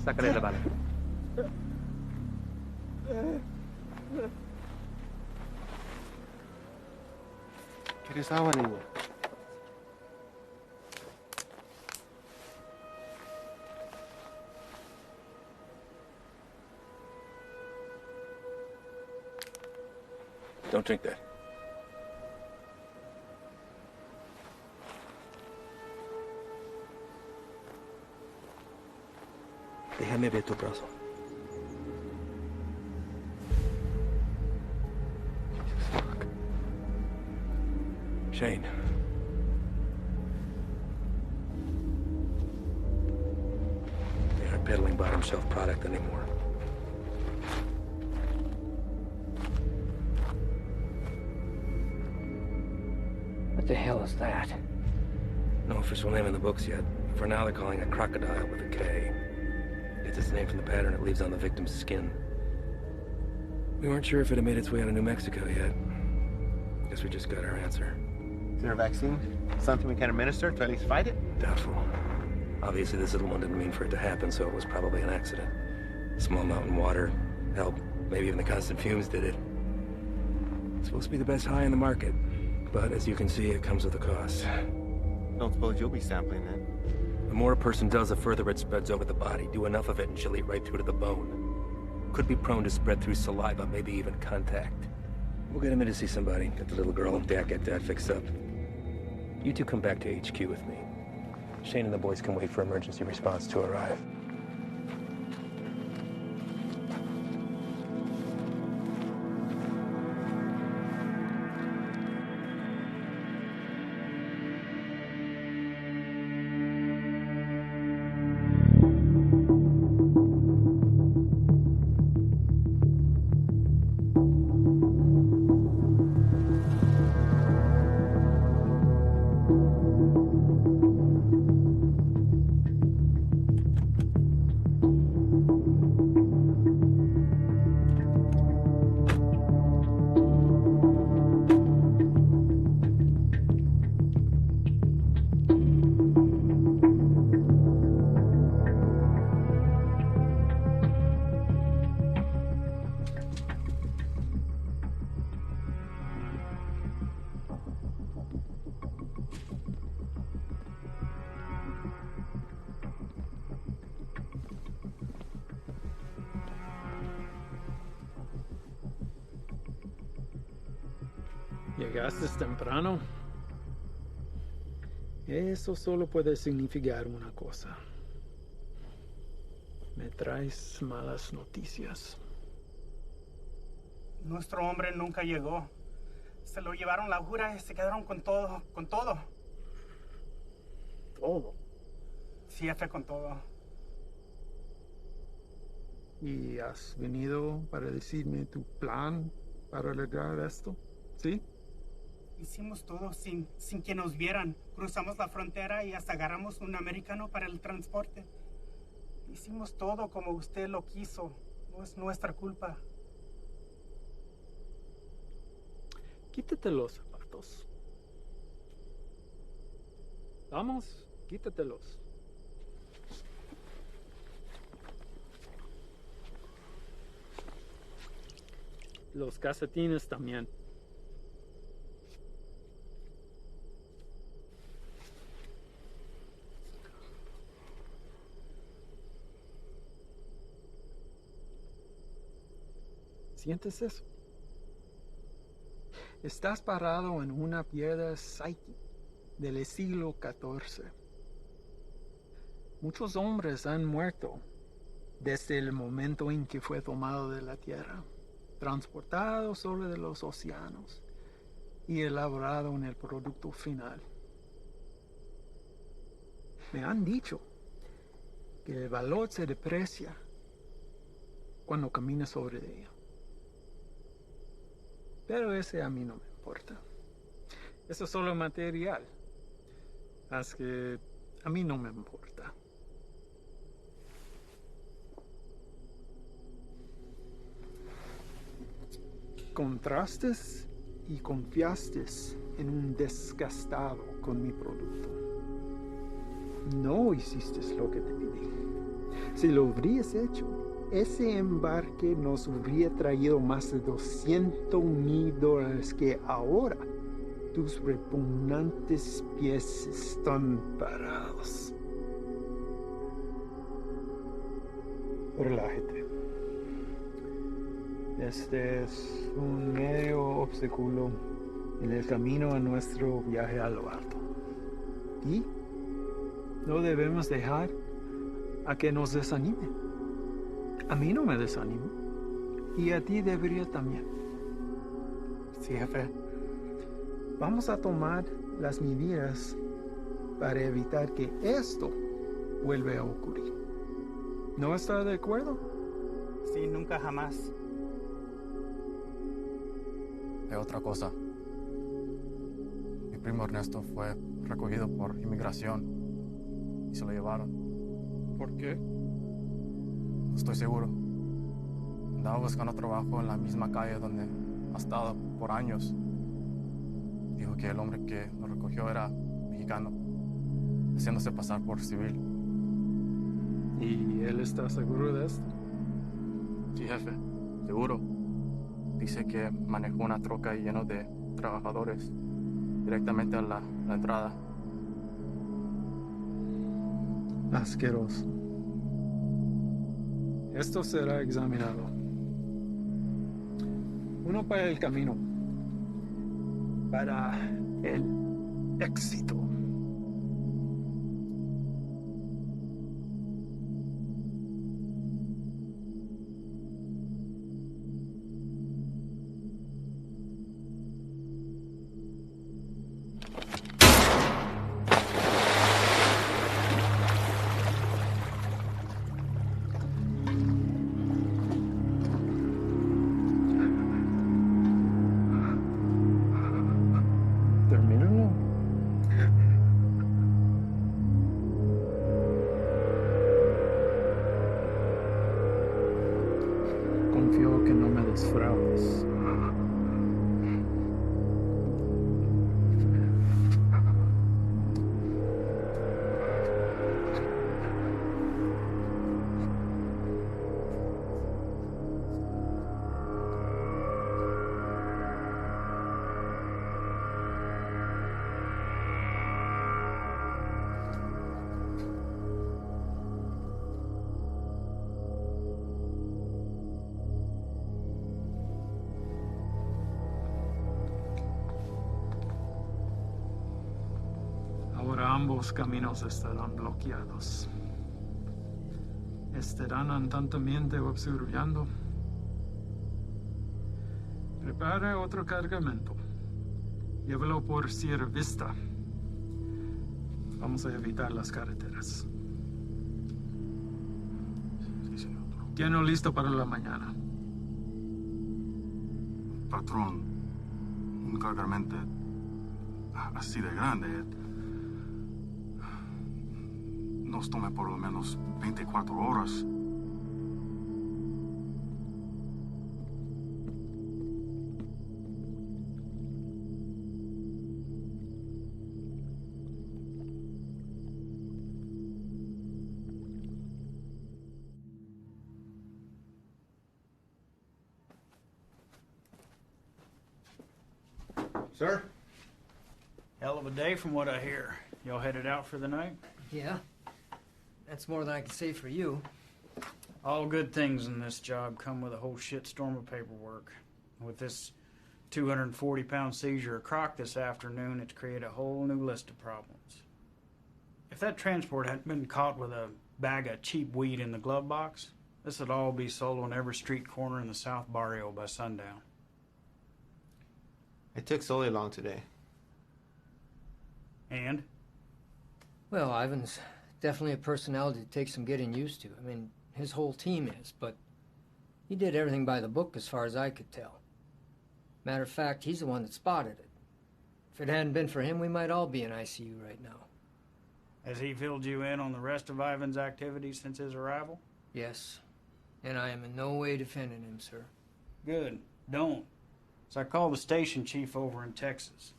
Sácale la bala. ¿Quieres agua, niño? Don't drink that. Déjame ver tu brazo. Shane. They aren't peddling bottom shelf product anymore. What the hell is that? No official name in the books yet. For now, they're calling it crocodile with a K. It's its name from the pattern it leaves on the victim's skin. We weren't sure if it had made its way out of New Mexico yet. Guess we just got our answer. Is there a vaccine? Something we can administer to at least fight it? Doubtful. Obviously, this little one didn't mean for it to happen, so it was probably an accident. Small mountain water, hell, maybe even the constant fumes did it. It's supposed to be the best high in the market, but as you can see, it comes with a cost. Don't suppose you'll be sampling then? The more a person does, the further it spreads over the body. Do enough of it and she'll eat right through to the bone. Could be prone to spread through saliva, maybe even contact. We'll get him in to see somebody. Get the little girl and Dad get that fixed up. You two come back to HQ with me. Shane and the boys can wait for emergency response to arrive. Llegaste temprano. Eso solo puede significar una cosa. Me traes malas noticias. Nuestro hombre nunca llegó. Se lo llevaron la jura y se quedaron con todo, con todo. ¿Todo? Sí, jefe, con todo. ¿Y has venido para decirme tu plan para lograr esto? ¿Sí? Hicimos todo sin que nos vieran. Cruzamos la frontera y hasta agarramos un americano para el transporte. Hicimos todo como usted lo quiso. No es nuestra culpa. Quítate los zapatos. Vamos, quítatelos. Los calcetines también. ¿Sientes eso? Estás parado en una piedra Psyche del siglo XIV. Muchos hombres han muerto desde el momento en que fue tomado de la tierra, transportado sobre los océanos y elaborado en el producto final. Me han dicho que el valor se deprecia cuando caminas sobre ella. Pero ese a mí no me importa. Eso es solo material. Así que a mí no me importa. Contrastes y confiaste en un desgastado con mi producto. No hiciste lo que te pedí. Si lo hubieras hecho, ese embarque nos hubiera traído más de $200,000 que ahora tus repugnantes pies están parados. Relájate. Este es un medio obstáculo en el camino a nuestro viaje a lo alto. Y no debemos dejar a que nos desanime. A mí no me desanimo. Y a ti debería también. Sí, jefe. Vamos a tomar las medidas para evitar que esto vuelva a ocurrir. ¿No estás de acuerdo? Sí, nunca jamás. Hay otra cosa. Mi primo Ernesto fue recogido por inmigración y se lo llevaron. ¿Por qué? No estoy seguro. Andaba buscando trabajo en la misma calle donde ha estado por años. Dijo que el hombre que lo recogió era mexicano, haciéndose pasar por civil. ¿Y él está seguro de esto? Sí, jefe, seguro. Dice que manejó una troca llena de trabajadores directamente a la entrada. Asqueroso. Esto será examinado. Uno para el camino. Para el éxito. Termínalo. Confío que no me defraudes. Ahora ambos caminos estarán bloqueados. Estarán atentamente observando. Prepare otro cargamento. Llévelo por Sierra Vista. Vamos a evitar las carreteras. Sí, señor. Tiene listo para la mañana. Patrón, un cargamento así de grande nos toma por lo menos 24 horas. Sir? Hell of a day from what I hear. Y'all headed out for the night? Yeah. That's more than I can say for you. All good things in this job come with a whole shitstorm of paperwork. With this 240-pound seizure of croc this afternoon, it's created a whole new list of problems. If that transport hadn't been caught with a bag of cheap weed in the glove box, this would all be sold on every street corner in the South Barrio by sundown. It took Sully long today. And? Well, Ivan's definitely a personality that takes some getting used to. I mean, his whole team is, but he did everything by the book as far as I could tell. Matter of fact, he's the one that spotted it. If it hadn't been for him, we might all be in ICU right now. Has he filled you in on the rest of Ivan's activities since his arrival? Yes. And I am in no way defending him, sir. Good. Don't. So I called the station chief over in Texas.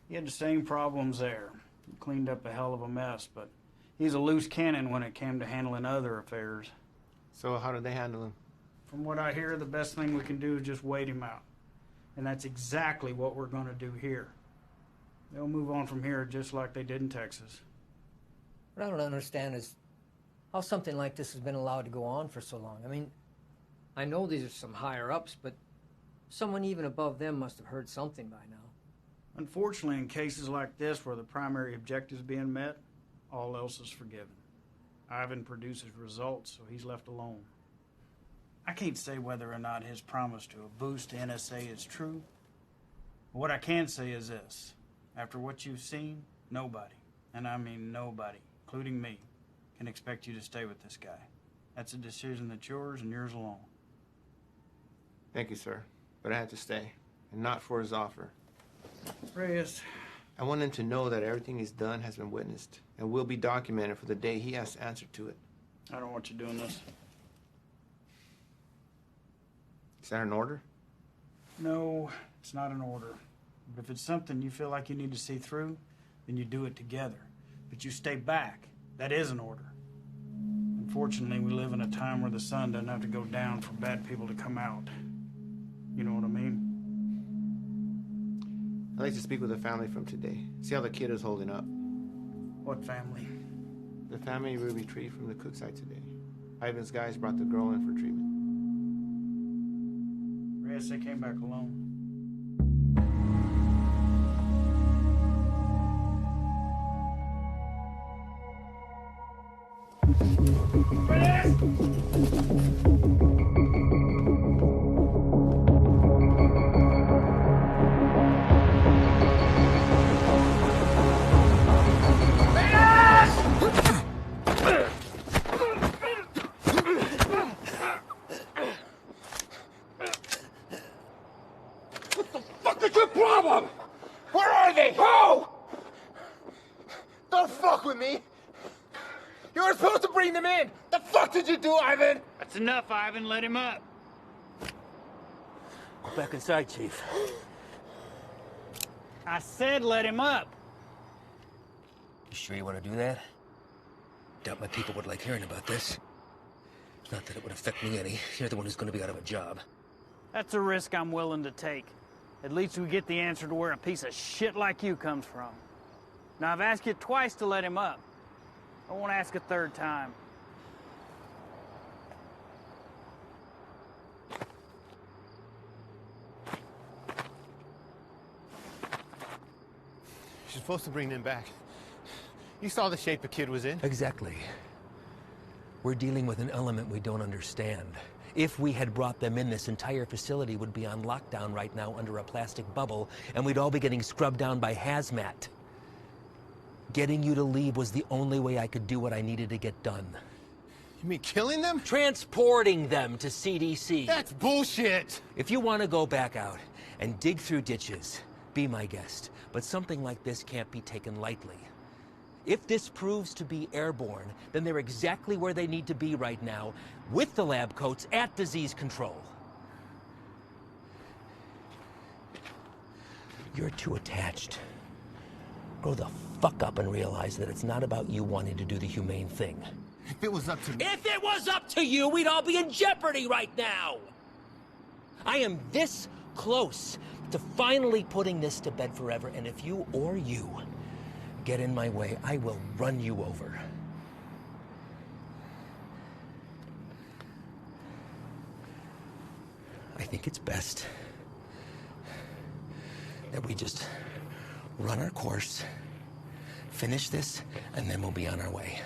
He had the same problems there. He cleaned up a hell of a mess, but he's a loose cannon when it came to handling other affairs. So how did they handle him? From what I hear, the best thing we can do is just wait him out. And that's exactly what we're going to do here. They'll move on from here just like they did in Texas. What I don't understand is how something like this has been allowed to go on for so long. I mean, I know these are some higher-ups, but someone even above them must have heard something by now. Unfortunately, in cases like this where the primary objective is being met, all else is forgiven. Ivan produces results, so he's left alone. I can't say whether or not his promise to a boost to NSA is true. But what I can say is this. After what you've seen, nobody, and I mean nobody, including me, can expect you to stay with this guy. That's a decision that's yours and yours alone. Thank you, sir. But I had to stay, and not for his offer. Reyes, I want him to know that everything he's done has been witnessed and will be documented for the day he has to answer to it. I don't want you doing this. Is that an order? No, it's not an order. But if it's something you feel like you need to see through, then you do it together. But you stay back. That is an order. Unfortunately, we live in a time where the sun doesn't have to go down for bad people to come out. You know what I mean? I'd like to speak with the family from today. See how the kid is holding up. What family? The family we retrieved from the cook site today. Ivan's guys brought the girl in for treatment. Reyes, they came back alone. What's your problem? Where are they? Who? Don't fuck with me! You were supposed to bring them in! The fuck did you do, Ivan? That's enough, Ivan. Let him up. Go back inside, Chief. I said let him up. You sure you want to do that? Doubt my people would like hearing about this. Not that it would affect me any. You're the one who's going to be out of a job. That's a risk I'm willing to take. At least we get the answer to where a piece of shit like you comes from. Now, I've asked you twice to let him up. I won't ask a third time. You're supposed to bring them back. You saw the shape the kid was in. Exactly. We're dealing with an element we don't understand. If we had brought them in, this entire facility would be on lockdown right now under a plastic bubble, and we'd all be getting scrubbed down by hazmat. Getting you to leave was the only way I could do what I needed to get done. You mean killing them? Transporting them to CDC. That's bullshit! If you want to go back out and dig through ditches, be my guest. But something like this can't be taken lightly. If this proves to be airborne, then they're exactly where they need to be right now, with the lab coats at disease control. You're too attached. Grow the fuck up and realize that it's not about you wanting to do the humane thing. If it was up to me... If it was up to you, we'd all be in jeopardy right now! I am this close to finally putting this to bed forever, and if you or you get in my way, I will run you over. I think it's best that we just run our course, finish this, and then we'll be on our way.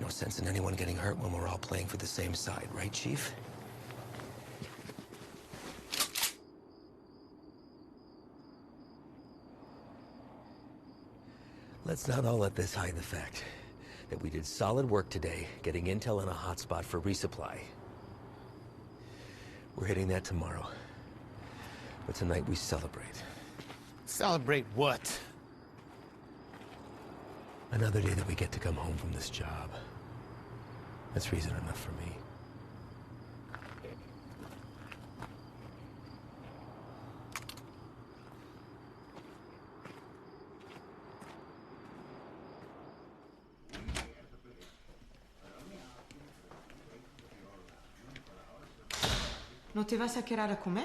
No sense in anyone getting hurt when we're all playing for the same side, right, Chief? Let's not all let this hide the fact that we did solid work today getting intel in a hotspot for resupply. We're hitting that tomorrow. But tonight we celebrate. Celebrate what? Another day that we get to come home from this job. That's reason enough for me. ¿No te vas a quedar a comer?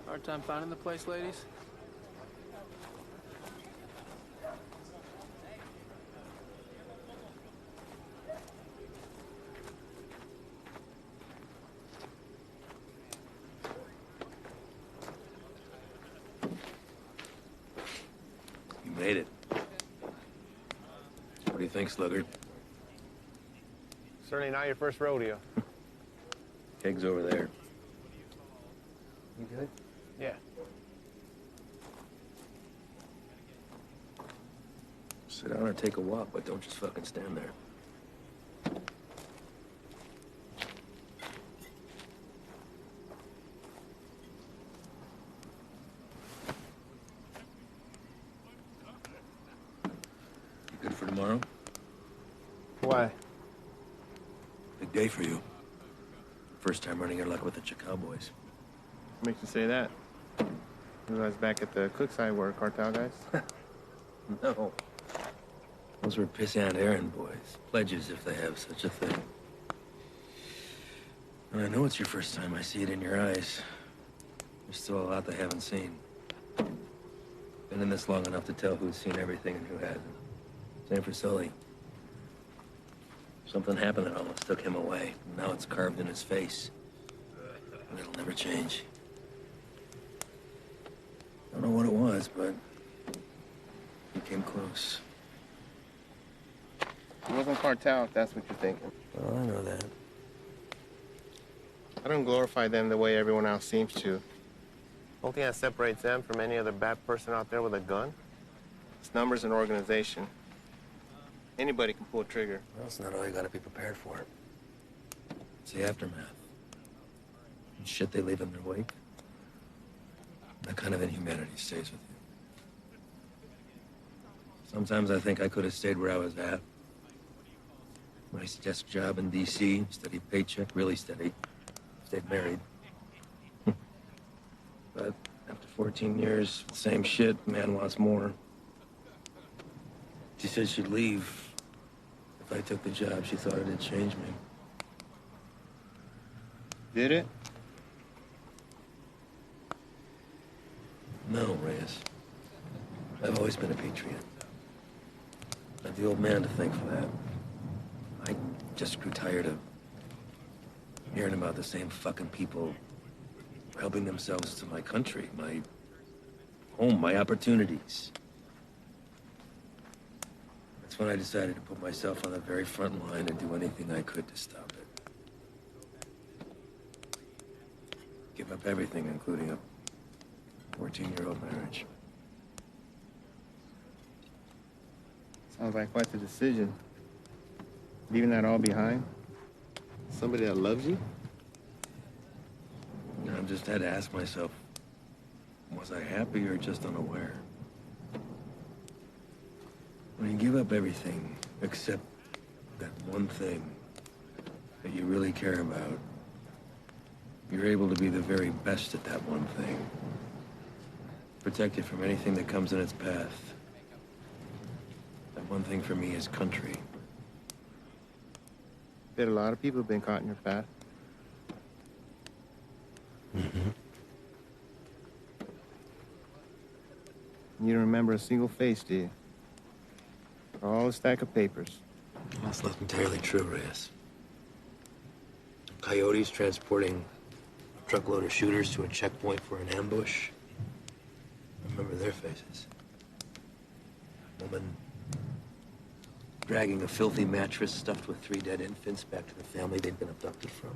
Hard time finding the place, ladies? you think, sluggard? Certainly not your first rodeo. Keg's over there. You good? Yeah. Sit down or take a walk, but don't just fucking stand there. You good for tomorrow? Why? Big day for you. First time running your luck with the 𝐤𝐸 boys. Makes you say that. You guys back at the cook side were cartel guys? No. Those were pissant errand boys. Pledges, if they have such a thing. And I know it's your first time. I see it in your eyes. There's still a lot they haven't seen. Been in this long enough to tell who's seen everything and who hasn't. Same for Sully. Something happened that almost took him away. Now it's carved in his face. And it'll never change. Don't know what it was, but he came close. It wasn't cartel, if that's what you're thinking. Well, I know that. I don't glorify them the way everyone else seems to. The only thing that separates them from any other bad person out there with a gun, it's numbers and organization. Anybody can pull a trigger. Well, that's not all you gotta be prepared for. It's the aftermath. And shit they leave in their wake. That kind of inhumanity stays with you. Sometimes I think I could have stayed where I was at. Nice desk job in D.C., steady paycheck, really steady. Stayed married. But after 14 years, same shit, man wants more. She said she'd leave if I took the job. She thought it'd change me. Did it? No, Reyes. I've always been a patriot. Not the old man to thank for that. I just grew tired of hearing about the same fucking people helping themselves to my country, my home, my opportunities. That's when I decided to put myself on the very front line and do anything I could to stop it. Give up everything, including a 14-year-old marriage. Sounds like quite the decision. Leaving that all behind? Somebody that loves you? I just had to ask myself, was I happy or just unaware? When you give up everything except that one thing that you really care about, you're able to be the very best at that one thing. Protect it from anything that comes in its path. That one thing for me is country. Bet a lot of people have been caught in your path. Mm-hmm. You don't remember a single face, do you? All a stack of papers. That's not entirely true, Reyes. Coyotes transporting a truckload of shooters to a checkpoint for an ambush. I remember their faces. Woman dragging a filthy mattress stuffed with 3 dead infants back to the family they'd been abducted from.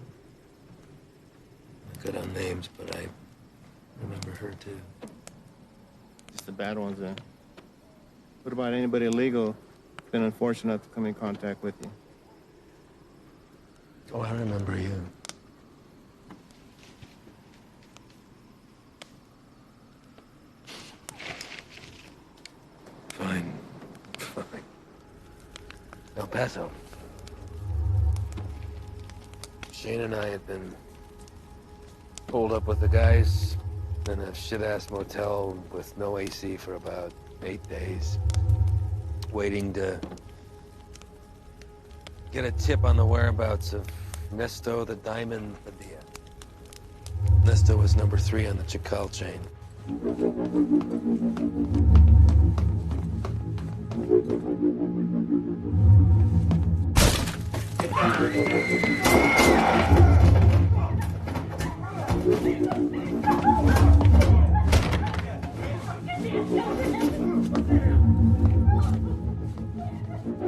I cut out names, but I remember her too. Just the bad ones, then. What about anybody illegal who's been unfortunate enough to come in contact with you? Oh, I remember you. Fine. Fine. El Paso. Shane and I had been holed up with the guys in a shit-ass motel with no AC for about 8 days, waiting to get a tip on the whereabouts of Nesto the Diamond Padilla. Nesto was number 3 on the 𝐤𝐸 chain. Ivan.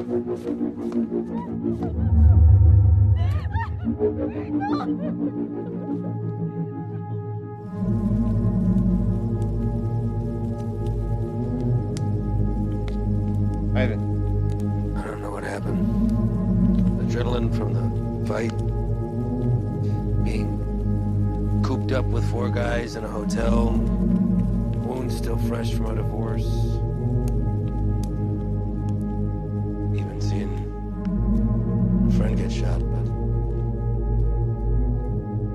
I don't know what happened. Adrenaline from the fight. Being cooped up with 4 guys in a hotel. Wounds still fresh from a divorce. Even seeing a friend get shot, but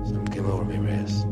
something came over me, Reyes.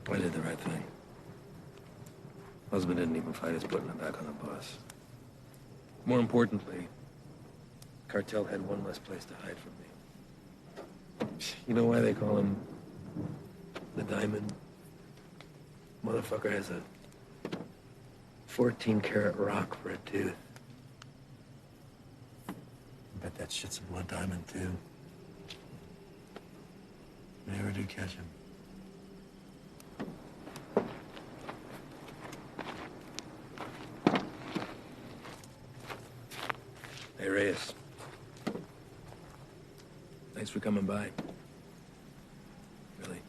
I did the right thing. Husband didn't even fight us putting him back on the bus. More importantly, cartel had one less place to hide from me. You know why they call him the Diamond? Motherfucker has a 14-karat rock for a tooth. I bet that shit's a blood diamond, too. They never do catch him. Hey, Reyes. Thanks for coming by. Really.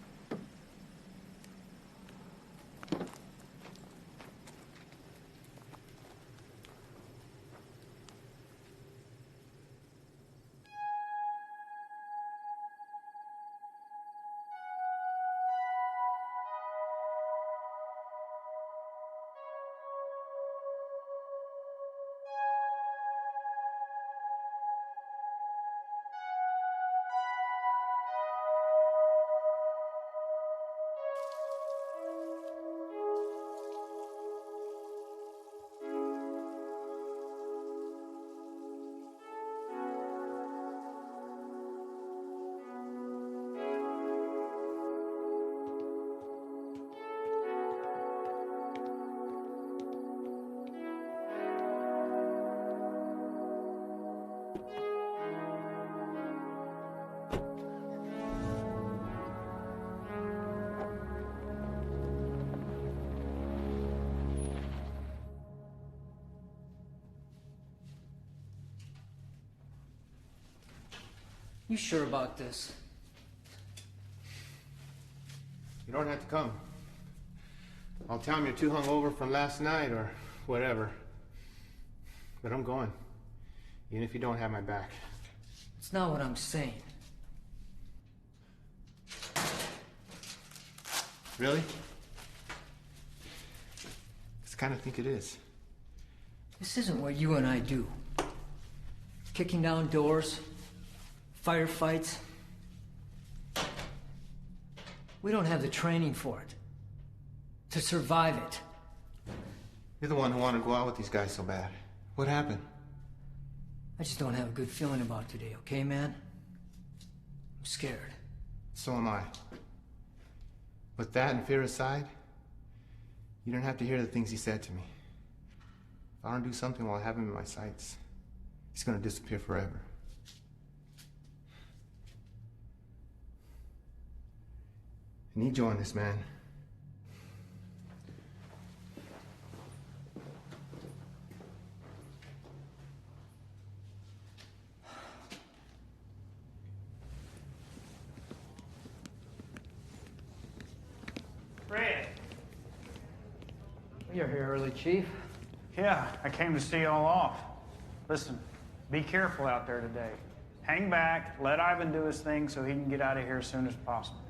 You sure about this? You don't have to come. I'll tell him you're too hungover from last night or whatever. But I'm going. Even if you don't have my back. It's not what I'm saying. Really? I kind of think it is. This isn't what you and I do. Kicking down doors, firefights. We don't have the training for it. To survive it. You're the one who wanted to go out with these guys so bad. What happened? I just don't have a good feeling about today, okay, man? I'm scared. So am I. But that and fear aside, you don't have to hear the things he said to me. If I don't do something while I have him in my sights, He's gonna disappear forever. I need you on this, man. Fred. You're here early, Chief. Yeah, I came to see y'all off. Listen, be careful out there today. Hang back, let Ivan do his thing so he can get out of here as soon as possible.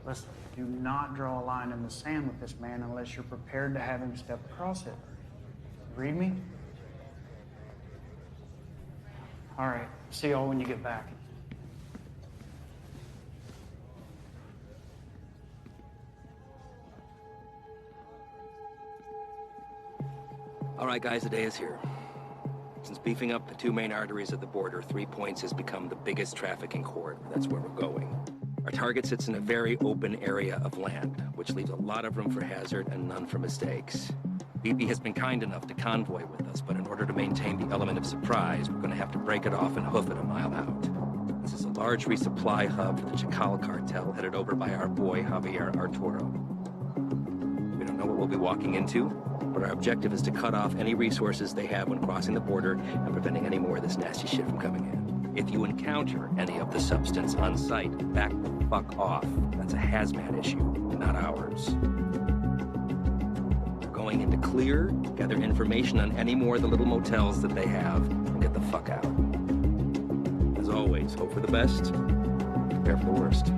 Listen, do not draw a line in the sand with this man unless you're prepared to have him step across it. Read me? All right, see y'all when you get back. All right, guys, the day is here. Since beefing up the two main arteries of the border, 3 Points has become the biggest trafficking corridor. That's where we're going. Our target sits in a very open area of land, which leaves a lot of room for hazard and none for mistakes. BP has been kind enough to convoy with us, but in order to maintain the element of surprise, we're going to have to break it off and hoof it a mile out. This is a large resupply hub for the 𝐷𝐿 cartel, headed over by our boy, Javier Arturo. We don't know what we'll be walking into, but our objective is to cut off any resources they have when crossing the border and preventing any more of this nasty shit from coming in. If you encounter any of the substance on site, back the fuck off. That's a hazmat issue, not ours. We're going into clear, gather information on any more of the little motels that they have, and get the fuck out. As always, hope for the best, prepare for the worst.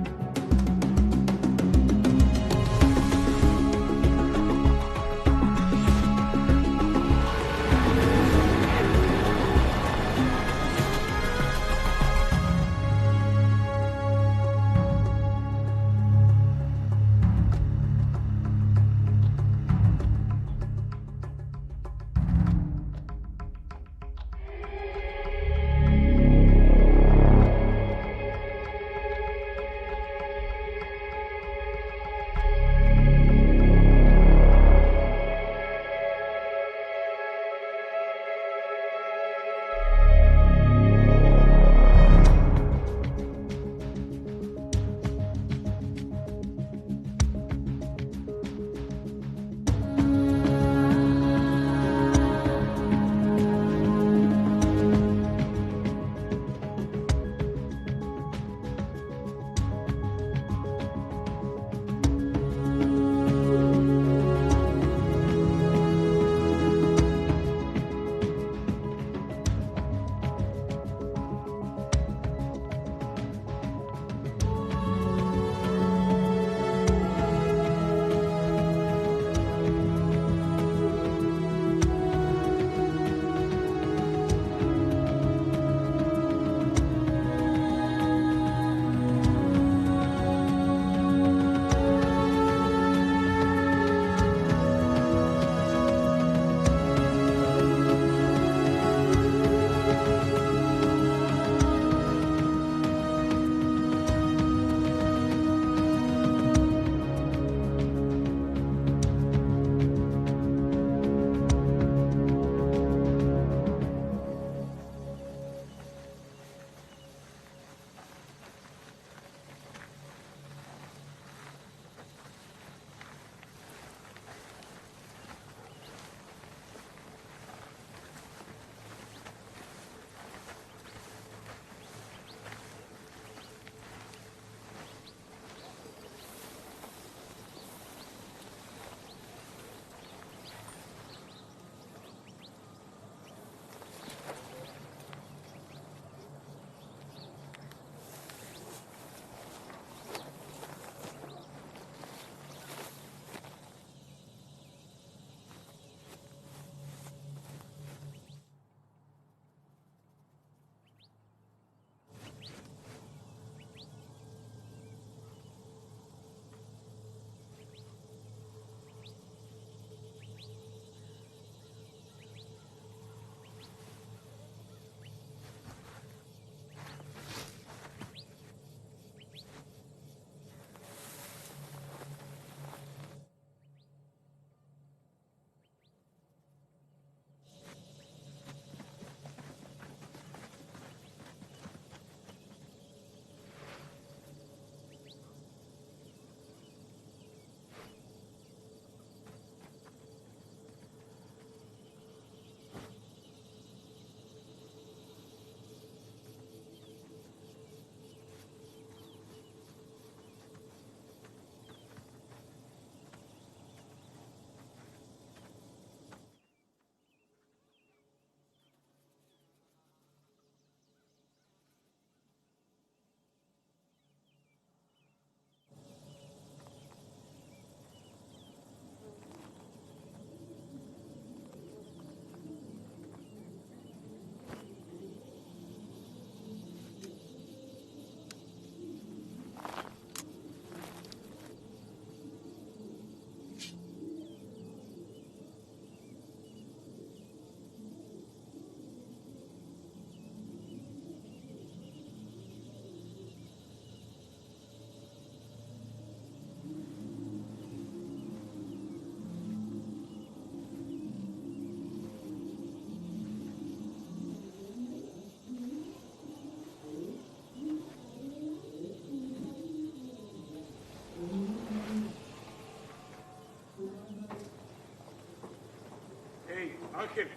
Ángel.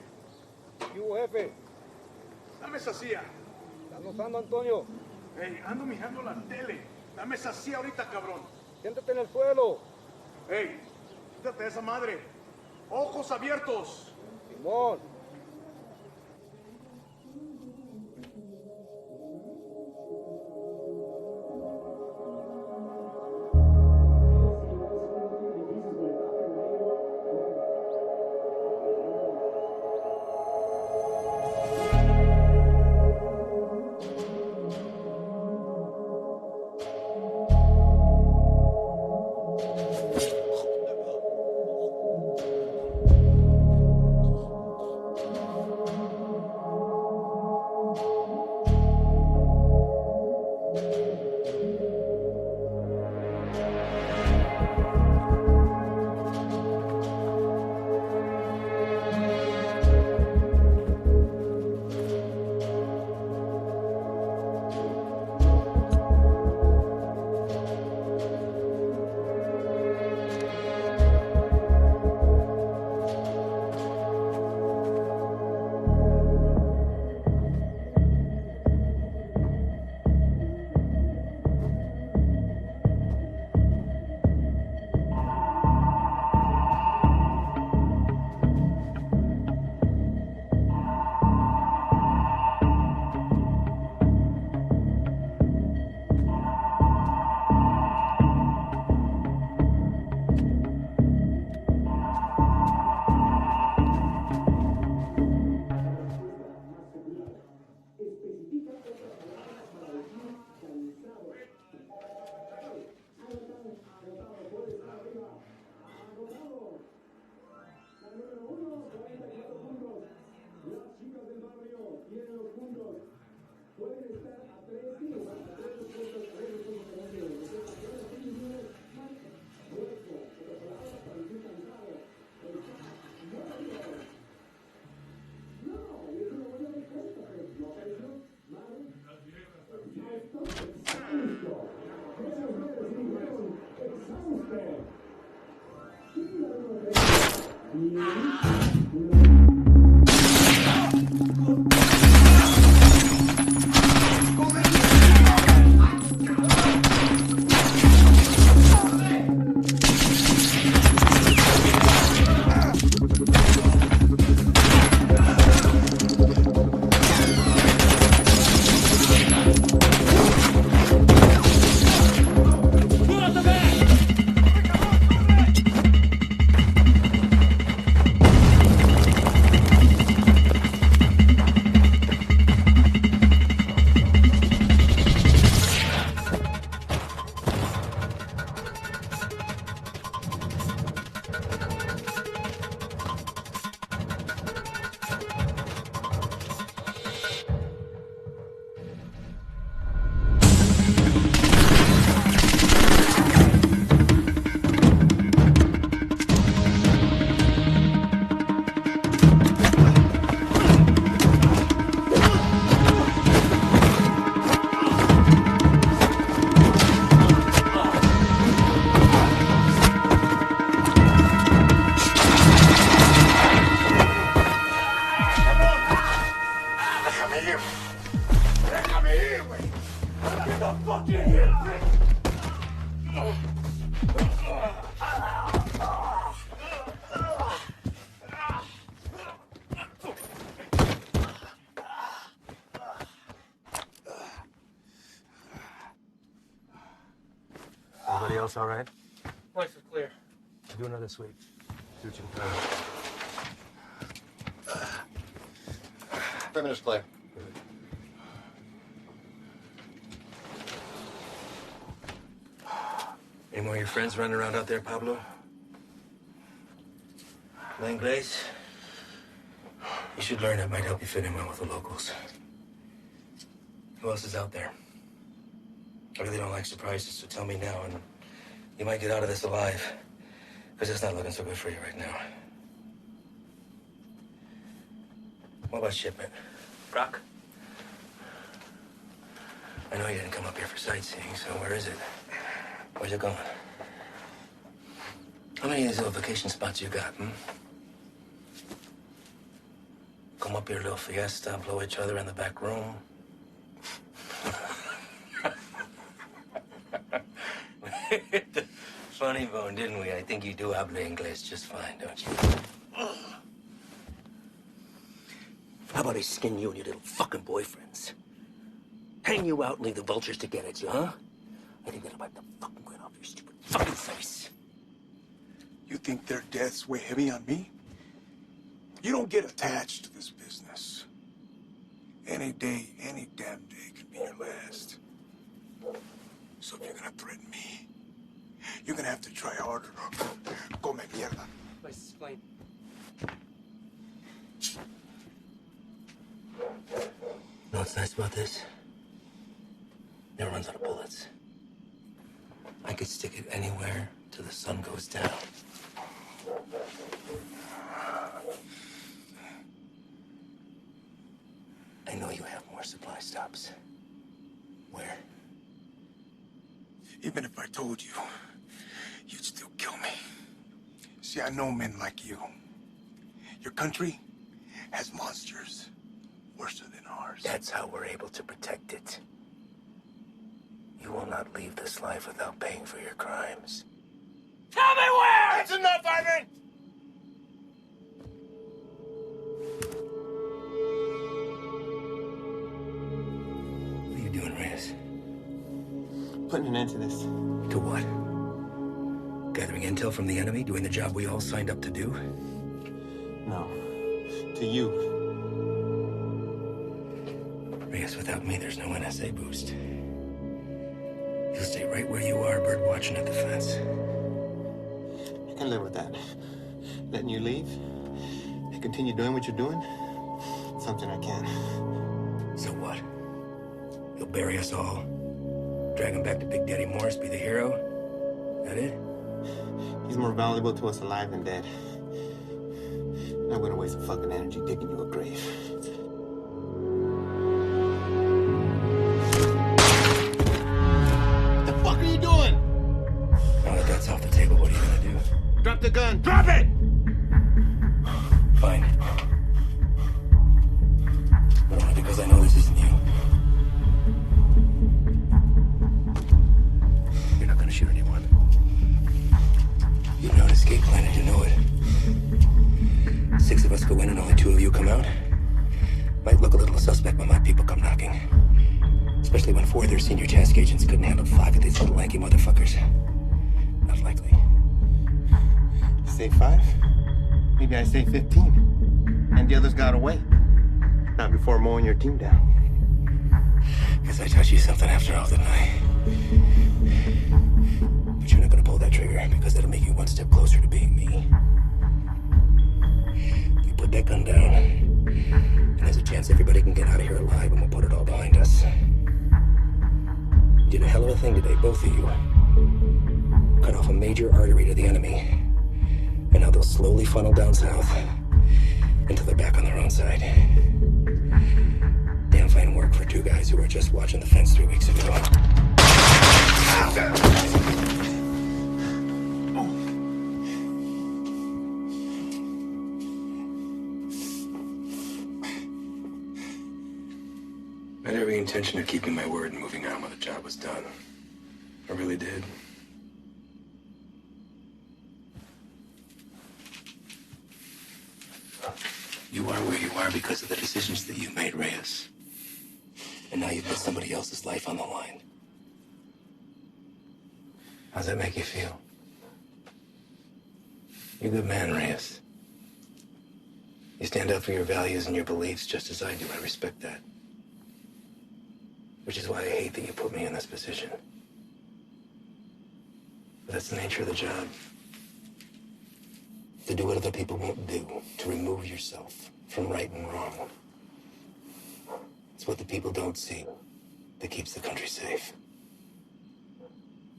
¿Qué hubo, jefe? Dame esa silla. ¿Estás usando, Antonio? Hey, ando mirando la tele. Dame esa silla ahorita, cabrón. Siéntate en el suelo. Hey, quítate de esa madre. Ojos abiertos. Simón. Everybody else all right? Life is clear. Do another sweep. Do what you can. Perimeter's clear. Any more of your friends running around out there, Pablo? Inglés? You should learn. It might help you fit in well with the locals. Who else is out there? I really don't like surprises, so tell me now, and you might get out of this alive. Because it's not looking so good for you right now. What about shipment? Brock? I know you didn't come up here for sightseeing, so where is it? Where's it going? How many of these little vacation spots you got, come up here, little fiesta, blow each other in the back room. Funny bone, didn't we? I think you do habla English just fine, don't you? How about I skin you and your little fucking boyfriends? Hang you out and leave the vultures to get at you, huh? I think that'll wipe the fucking grin off your stupid fucking face. You think their deaths weigh heavy on me? You don't get attached to this business. Any day, any damn day can be your last. So if you're gonna threaten me, you're gonna have to try harder. Come mierda. Place is clean. You know what's nice about this? Never runs out of bullets. I could stick it anywhere till the sun goes down. I know you have more supply stops. Where? Even if I told you, you'd still kill me. See, I know men like you. Your country has monsters worse than ours. That's how we're able to protect it. You will not leave this life without paying for your crimes. Tell me where! That's enough, Ivan! What are you doing, Reyes? Putting an end to this. To what? Gathering intel from the enemy, doing the job we all signed up to do? No. To you. Reyes, without me, there's no NSA boost. You'll stay right where you are, bird watching at the fence. I can live with that. Letting you leave and continue doing what you're doing, something I can. So what? You'll bury us all, drag him back to Big Daddy Morris, be the hero? That it? He's more valuable to us alive than dead. I'm not gonna waste a fucking energy digging you a grave. What the fuck are you doing? Now that that's off the table, what are you gonna do? Drop the gun. Drop it! Fine. But only because I know this isn't you. You're not gonna shoot anyone. You know an escape plan and you know it. 6 of us go in and only 2 of you come out. Might look a little suspect when my people come knocking. Especially when 4 of their senior task agents couldn't handle 5 of these little lanky motherfuckers. Not likely. Say 5? Maybe I say 15. And the others got away. Not before mowing your team down. Guess I taught you something after all, didn't I? But you're not gonna pull that trigger because that'll make you one step closer to being me. You put that gun down, and there's a chance everybody can get out of here alive and we'll put it all behind us. You did a hell of a thing today, both of you. Cut off a major artery to the enemy. And now they'll slowly funnel down south until they're back on their own side. Damn fine work for 2 guys who were just watching the fence 3 weeks ago. I had every intention of keeping my word and moving on when the job was done. I really did. You are where you are because of the decisions that you made, Reyes. And now you've put somebody else's life on the line. How's that make you feel? You're a good man, Reyes. You stand up for your values and your beliefs just as I do. I respect that. Which is why I hate that you put me in this position. But that's the nature of the job. To do what other people won't do, to remove yourself from right and wrong. It's what the people don't see that keeps the country safe.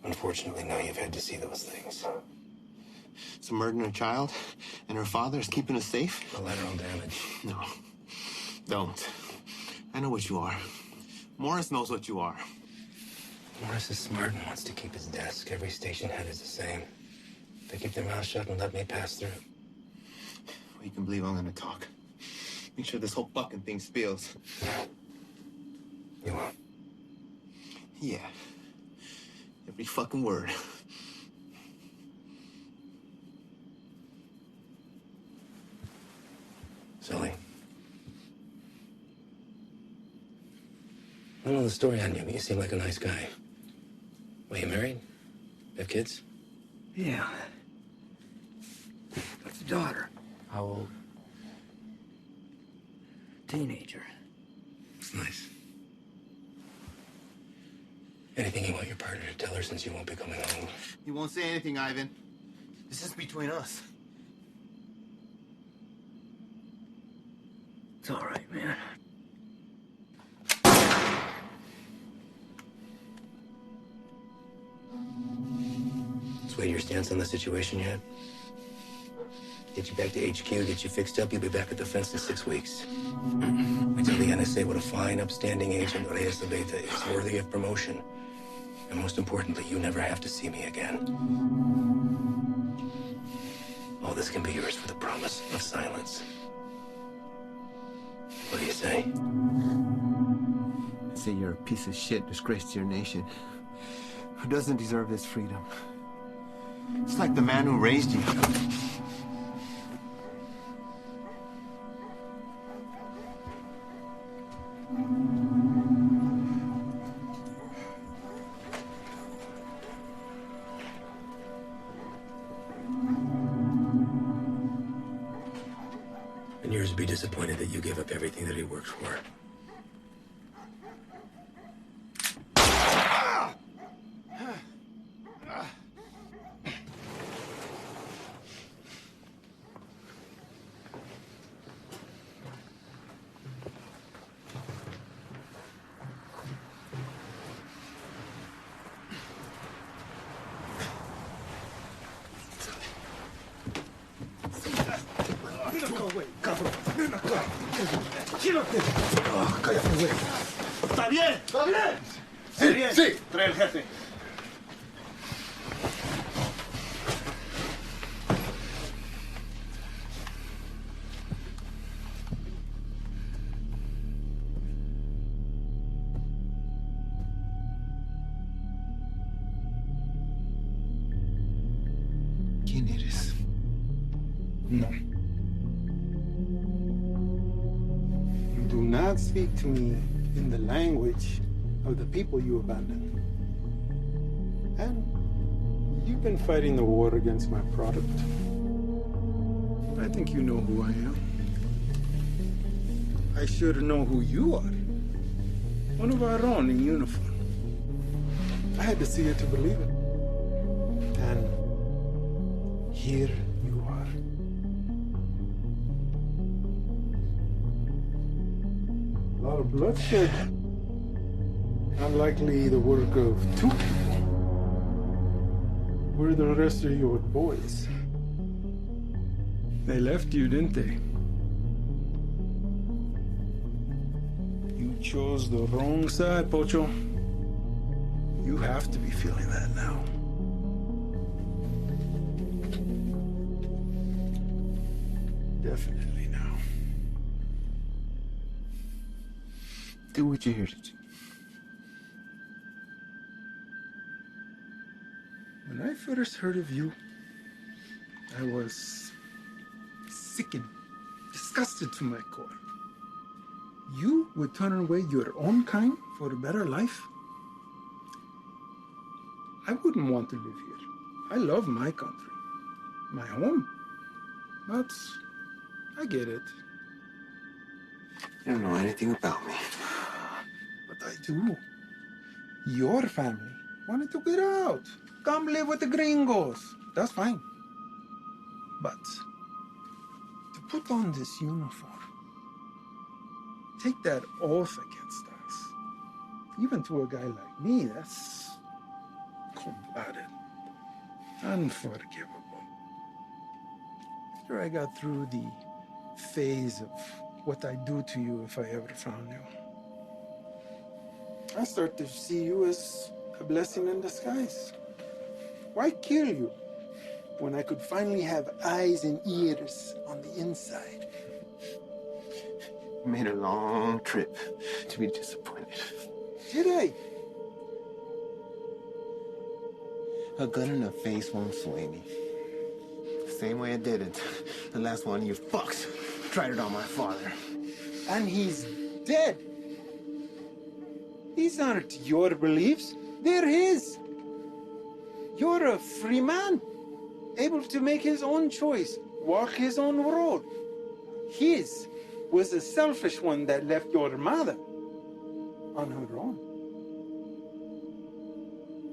Unfortunately, now you've had to see those things. So murdering a child and her father is keeping us safe? Collateral damage. No, don't. I know what you are. Morris knows what you are. Morris is smart and wants to keep his desk. Every station head is the same. They keep their mouth shut and let me pass through. Well, you can believe I'm gonna talk. Make sure this whole fucking thing spills. You won't. Yeah. Every fucking word. Sully. I don't know the story on you, but you seem like a nice guy. Well, you married? Have kids? Yeah. Got a daughter. How old? Teenager. It's nice. Anything you want your partner to tell her since you won't be coming home? You won't say anything, Ivan. This is between us. It's all right, man. Sway your stance on the situation yet? Get you back to HQ, get you fixed up, you'll be back at the fence in 6 weeks. I tell the NSA what a fine, upstanding agent Reyes Abeta is, worthy of promotion. And most importantly, you never have to see me again. All this can be yours for the promise of silence. What do you say? I say you're a piece of shit, disgrace to your nation, who doesn't deserve this freedom. It's like the man who raised you. And yours would be disappointed that you gave up everything that he worked for. ¿Está bien? ¿Está bien? Sí, bien. sí. Trae el jefe. ¿Quién eres? No. Do not speak to me in the language of the people you abandoned. And you've been fighting the war against my product. I think you know who I am. I should know who you are. One of our own in uniform. I had to see it to believe it. And here you are. A lot of bloodshed. Unlikely the work of two people. Where are the rest of your boys? They left you, didn't they? You chose the wrong side, Pocho. You have to be feeling that now. Definitely now. Do what you're here to do. When I first heard of you, I was sickened, disgusted to my core. You would turn away your own kind for a better life? I wouldn't want to live here. I love my country, my home. But I get it. You don't know anything about me. But I do. Your family wanted to get out. Come live with the gringos. That's fine. But to put on this uniform, take that oath against us, even to a guy like me, that's cold-blooded, unforgivable. After I got through the phase of what I'd do to you if I ever found you, I start to see you as a blessing in disguise. Why kill you when I could finally have eyes and ears on the inside? You made a long trip to be disappointed. Did I? A gun in the face won't sway me. Same way it didn't. The last one of you fucks tried it on my father. And he's dead. These aren't your beliefs, they're his. You're a free man, able to make his own choice, walk his own road. His was a selfish one that left your mother on her own.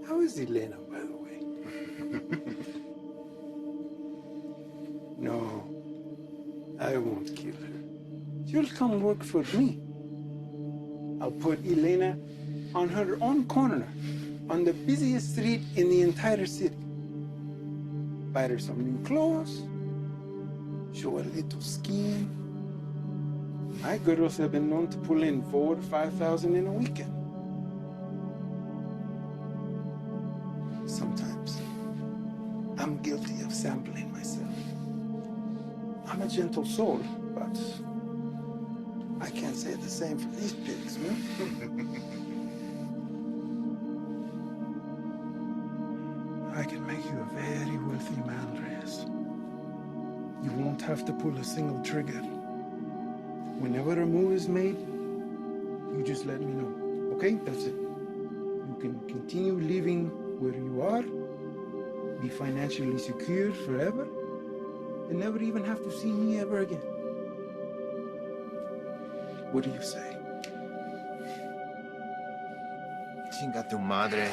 How is Elena, by the way? No, I won't kill her. She'll come work for me. I'll put Elena on her own corner, on the busiest street in the entire city. Buy her some new clothes, show her a little skiing. My girls have been known to pull in 4,000 to 5,000 in a weekend. Sometimes I'm guilty of sampling myself. I'm a gentle soul, but I can't say the same for these pigs, man. I can make you a very wealthy man, Reyes. You won't have to pull a single trigger. Whenever a move is made, you just let me know, okay? That's it. You can continue living where you are, be financially secure forever, and never even have to see me ever again. What do you say? Chinga tu madre.